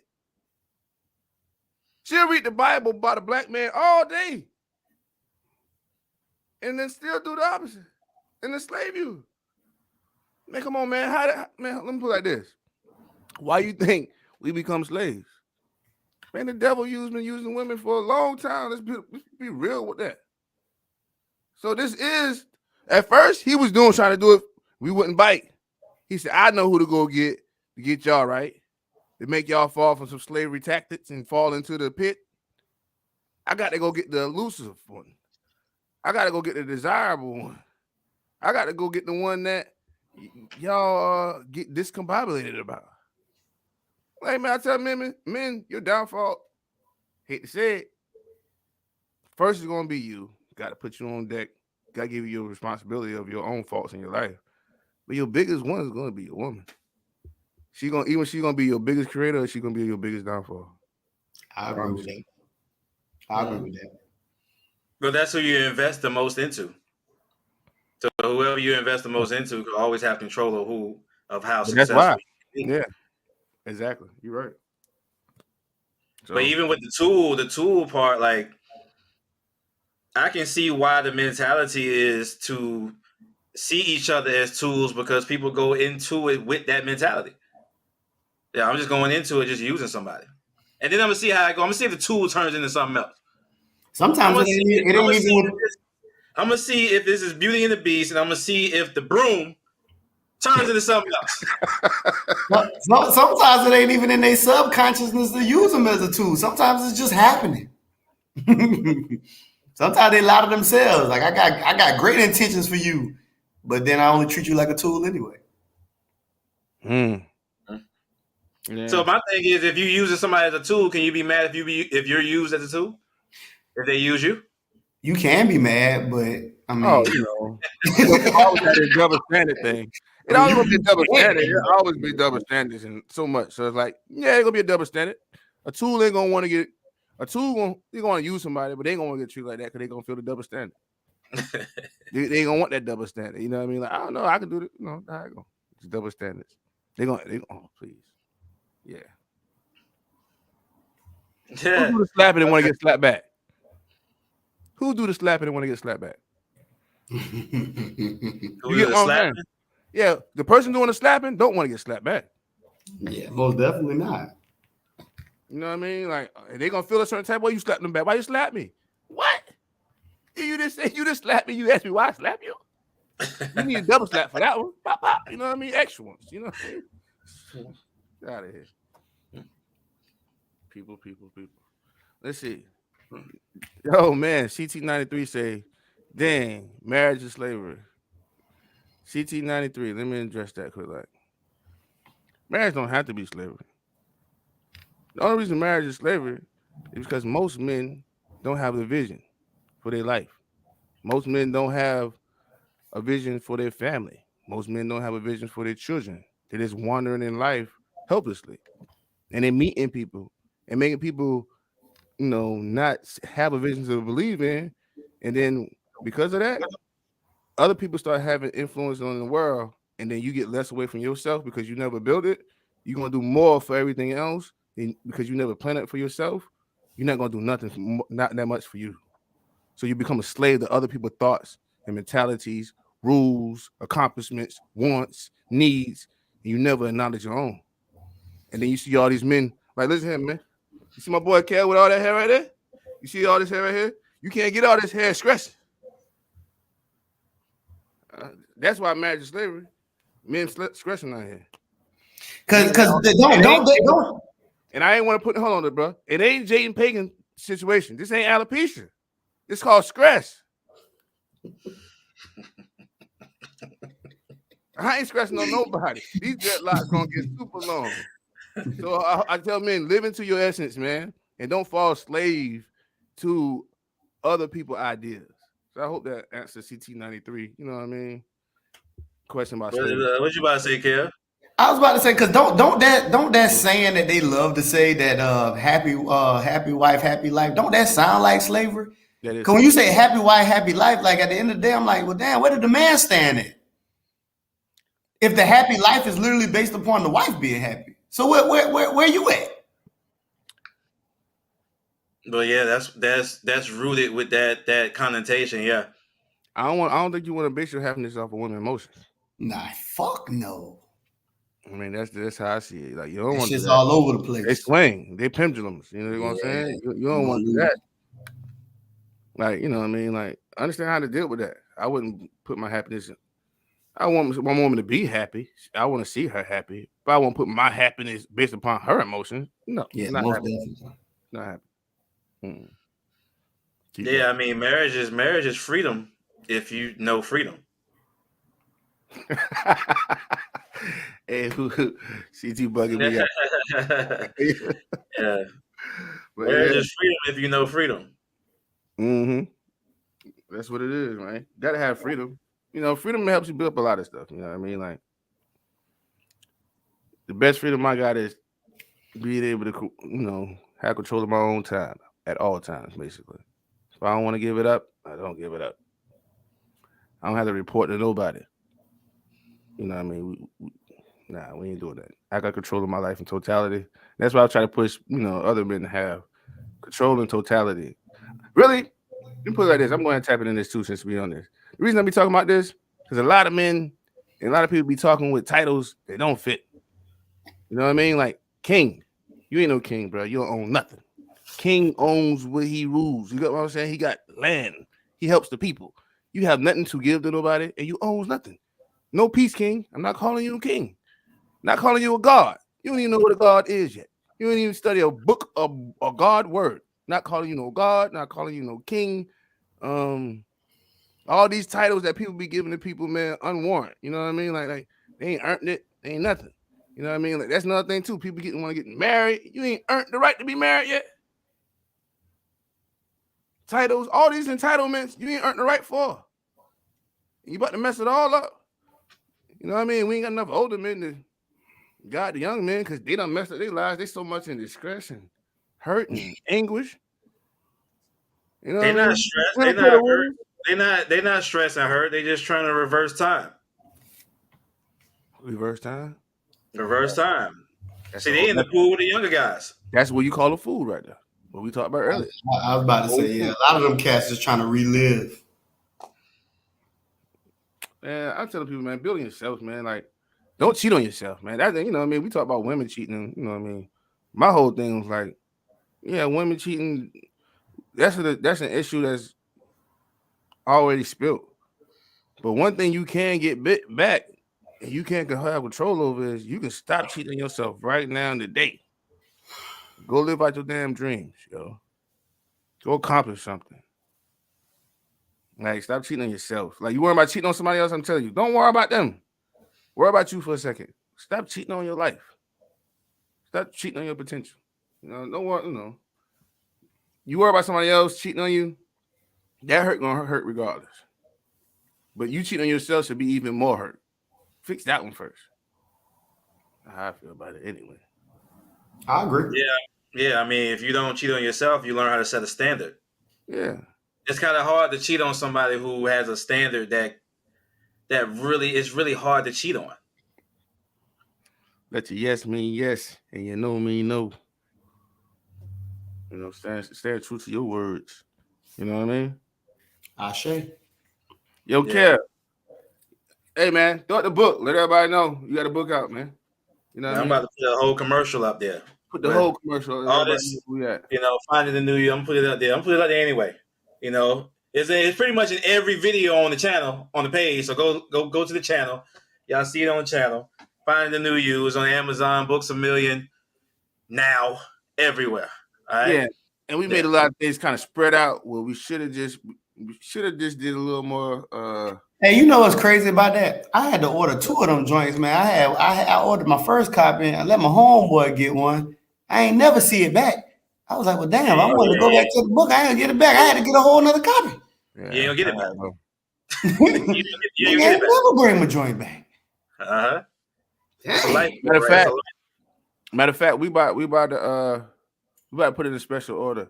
She'll read the Bible about a black man all day and then still do the opposite and enslave you. Man, come on, man. Man, let me put it like this. Why you think we become slaves? Man, the devil been using women for a long time. Let's be real with that. So this is, at first, he was trying to do it. We wouldn't bite. He said, I know who to go get to get y'all right. To make y'all fall from some slavery tactics and fall into the pit. I got to go get the elusive one. I got to go get the desirable one. I got to go get the one that y'all get discombobulated about. Like, man, I tell men, your downfall, hate to say it, first is going to be you. Got to put you on deck. Got to give you your responsibility of your own faults in your life. But your biggest one is going to be your woman. She's going to be your biggest creator, or she's going to be your biggest downfall. I agree with that. But that's who you invest the most into. So whoever you invest the most into can always have control of how successful. That's why. Yeah, exactly. You're right. So, but even with the tool part, like, I can see why the mentality is to see each other as tools, because people go into it with that mentality. Yeah, I'm just going into it just using somebody. And then I'm going to see how I go. I'm going to see if the tool turns into something else. Sometimes I'm going to see if this is Beauty and the Beast, and I'm going to see if the broom turns into something else. Sometimes it ain't even in their subconsciousness to use them as a tool. Sometimes it's just happening. Sometimes they lie to themselves. Like, I got great intentions for you, but then I only treat you like a tool anyway. Yeah. So my thing is, if you using somebody as a tool, can you be mad if you're used as a tool? If they use you? You can be mad, but I mean, it's always that double standard thing. It always gonna be double standard. It always be double standards and so much. So it's like, yeah, it's gonna be a double standard. A tool ain't gonna want to get a tool. They're gonna use somebody, but they ain't gonna want to get treated like that because they gonna feel the double standard. they ain't gonna want that double standard. You know what I mean? Like, I don't know, I can do it. No, I go. It's double standards. They gonna. Oh, please. Yeah. Who do the slapping and want to get slapped back? Who do the slapping and want to get slapped back? You get what I'm saying? Yeah, the person doing the slapping don't want to get slapped back. Yeah, most definitely not. You know what I mean? Like they gonna feel a certain type of way. You slap them back. Why you slap me? What? You just slap me. You ask me why I slap you. You need a double slap for that one. Pop, pop. You know what I mean? Extra ones. You know what I mean? Get out of here. People. Let's see. Oh man, CT93 say, dang, marriage is slavery. CT93, let me address that quick. Like, marriage don't have to be slavery. The only reason marriage is slavery is because most men don't have a vision for their life. Most men don't have a vision for their family. Most men don't have a vision for their children. They're just wandering in life helplessly. And they're meeting people and making people, not have a vision to believe in. And then because of that, other people start having influence on the world. And then you get less away from yourself because you never built it. You're going to do more for everything else because you never planned it for yourself. You're not going to do nothing, not that much for you. So you become a slave to other people's thoughts and mentalities, rules, accomplishments, wants, needs, and you never acknowledge your own. And then you see all these men, like, listen here, man. You see my boy Kel with all that hair right there? You see all this hair right here? You can't get all this hair scratching. That's why marriage is slavery. Men scratching out here. Because they don't. And I ain't want to put, hold on, bro. It ain't Jaden Pagan situation. This ain't alopecia. It's called stress. I ain't stressing on nobody. These dreadlocks gonna get super long. So I tell men, live into your essence, man, and don't fall slave to other people's ideas. So I hope that answers CT93. You know what I mean? Question about slavery. What you about to say, Kev? I was about to say, because don't that saying that they love to say that happy wife, happy life, don't that sound like slavery? Because when you say happy wife, happy life, like at the end of the day, I'm like, well, damn, where did the man stand at? If the happy life is literally based upon the wife being happy, so where you at? But yeah, that's rooted with that connotation. Yeah, I don't think you want to base your happiness off of women's emotions. Nah, fuck no. I mean, that's how I see it. Like, you don't want it's all over the place. They swing, they pendulums. You know what I'm saying? You don't want to do that. Like, you know what I mean? Like, understand how to deal with that. I wouldn't put my happiness in. I want my woman to be happy. I want to see her happy, but I won't put my happiness based upon her emotions. No, not happy. Not happy. Yeah, I mean, marriage is freedom if you know freedom. Hey, CT bugging me out. Yeah. Marriage is freedom if you know freedom. Mm-hmm. That's what it is, man. Gotta have freedom. You know, freedom helps you build up a lot of stuff. You know what I mean? Like, the best freedom I got is being able to, have control of my own time at all times, basically. If I don't want to give it up, I don't give it up. I don't have to report to nobody. You know what I mean? We ain't doing that. I got control of my life in totality. That's why I try to push, other men to have control in totality. Really? Let me put it like this. I'm going to tap into this too, since we're on this. The reason I be talking about this, because a lot of men and a lot of people be talking with titles that don't fit. You know what I mean? Like, king. You ain't no king, bro. You don't own nothing. King owns what he rules. You got what I'm saying? He got land. He helps the people. You have nothing to give to nobody, and you own nothing. No peace, king. I'm not calling you a king. Not calling you a god. You don't even know what a god is yet. You don't even study a book of a god word. Not calling you no god. Not calling you no king. All these titles that people be giving to people, man, unwarranted. You know what I mean? Like they ain't earned it. They ain't nothing. You know what I mean? Like, that's another thing too. People want to get married. You ain't earned the right to be married yet. Titles, all these entitlements, you ain't earned the right for. You about to mess it all up. You know what I mean? We ain't got enough older men to guide the young men because they done messed up their lives. They so much in discretion, hurt, and anguish. You know, they're not stressed. They're not hurt. They're not stressed and hurt. They just trying to reverse time. Reverse time. Reverse time. See, they in the pool with the younger guys. That's what you call a fool right there. What we talked about earlier. I was about to say, yeah, a lot of them cats just trying to relive. Man, I'm telling people, man, building yourself, man. Like, don't cheat on yourself, man. That, you know what I mean? We talk about women cheating, you know what I mean? My whole thing was like, yeah, women cheating, that's an issue that's already spilled. But one thing you can get back and you can't have control over is you can stop cheating on yourself right now in the day. Go live out your damn dreams, yo. Go accomplish something. Like, stop cheating on yourself. Like, you worry about cheating on somebody else, I'm telling you, don't worry about them. Worry about you for a second. Stop cheating on your life. Stop cheating on your potential. You know, don't worry, you know. You worry about somebody else cheating on you, that gonna hurt regardless. But you cheating on yourself should be even more hurt. Fix that one first. That's how I feel about it anyway. I agree. Yeah. I mean, if you don't cheat on yourself, you learn how to set a standard. Yeah. It's kind of hard to cheat on somebody who has a standard that really is really hard to cheat on. Let your yes mean yes and your no mean no. You know, stand true to your words. You know what I mean? Ashe. Yo, Kev. Hey, man, throw out the book. Let everybody know you got a book out, man. You know what I mean? I'm about to put a whole commercial up there. Put the whole commercial. All this, finding the new you. I'm putting it up there. I'm putting it up there anyway. You know, it's pretty much in every video on the channel, on the page. So go to the channel. Y'all see it on the channel. Finding the new you is on Amazon, Books A Million, now, everywhere. All right? Yeah, and we made a lot of things kind of spread out where we should have just did a little more. Hey, you know what's crazy about that? I had to order 2 of them joints, man. I ordered my first copy and I let my homeboy get one. I ain't never see it back. I was like, well, damn, I wanted to go back to the book. I ain't get it back. I had to get a whole nother copy. Yeah, you don't get it back. You ain't never bring my joint back. Matter of fact, we about to put it in a special order,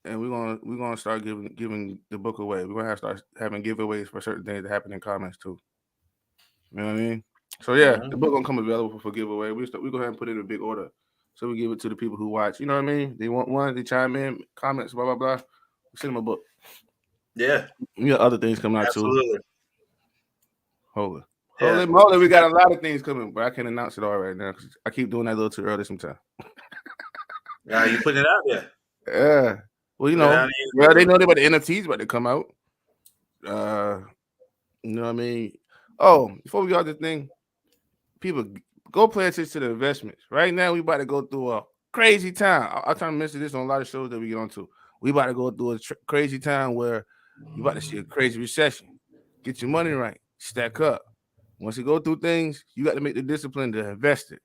and we're gonna start giving the book away. We're gonna have to start having giveaways for certain things that happen in comments too. You know what I mean? So yeah, the book gonna come available for giveaway. We go ahead and put it in a big order, so we give it to the people who watch. You know what I mean? They want one, they chime in, comments, blah blah blah. We send them a book. Yeah, we got other things coming out too. Hold it. We got a lot of things coming, but I can't announce it all right now because I keep doing that a little too early sometimes. Yeah, you putting it out there. Yeah. Well, you know, they know about the NFTs about to come out. You know what I mean? Oh, before we got this thing, people go pay attention to the investments. Right now, we about to go through a crazy time. I'm trying to mention this on a lot of shows that we get onto. We about to go through a crazy time where you about to see a crazy recession. Get your money right. Stack up. Once you go through things, you got to make the discipline to invest it.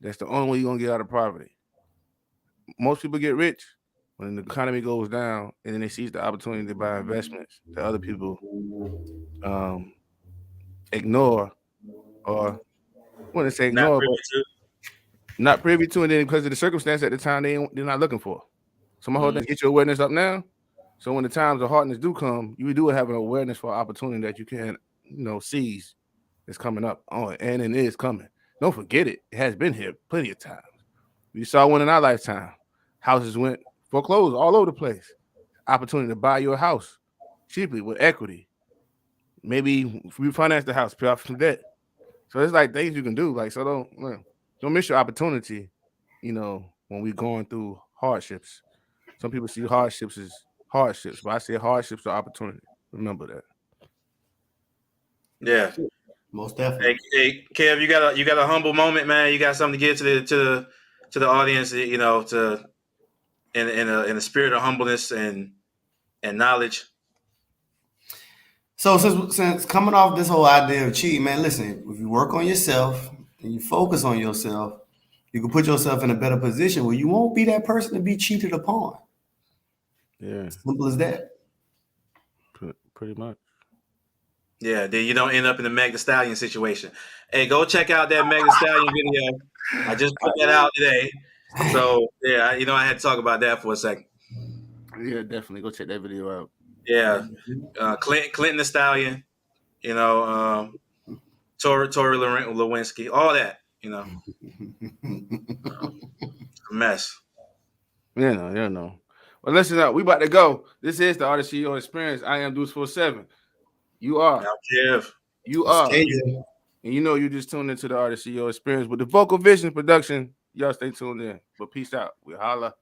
That's the only way you're going to get out of poverty. Most people get rich when the economy goes down and then they seize the opportunity to buy investments that other people ignore, or when they say ignore, not privy to, and then because of the circumstance at the time they're not looking for. So my whole thing, get your awareness up now. So when the times of hardness do come, you do have an awareness for opportunity that you can, seize. It's coming up. Oh, and it is coming. Don't forget it. It has been here plenty of times. We saw one in our lifetime. Houses went foreclosed all over the place. Opportunity to buy your house cheaply with equity. Maybe refinance the house, pay off some debt. So it's like things you can do. Like, so don't miss your opportunity, when we're going through hardships. Some people see hardships as hardships, but I say hardships are opportunity. Remember that. Yeah. Most definitely. Hey, Kev, you got a humble moment, man. You got something to give to the audience, in a spirit of humbleness and knowledge. So since coming off this whole idea of cheating, man, listen, if you work on yourself and you focus on yourself, you can put yourself in a better position where you won't be that person to be cheated upon. Yeah. Simple as that. Pretty much. Yeah, then you don't end up in the Meg Thee Stallion situation. Hey, go check out that Meg Thee Stallion video. I just put that out today. So, yeah, I had to talk about that for a second. Yeah, definitely. Go check that video out. Yeah. Clinton the Stallion, Tory Lewinsky, all that, a mess. Yeah, no. Well, listen up. We about to go. This is the Artist CEO Experience. I am Deuce 47. You are. Now, Kev. You are. And you know you just tuned into the Artist CEO Experience with the Vocal Vision production. Y'all stay tuned in. But peace out. We holla.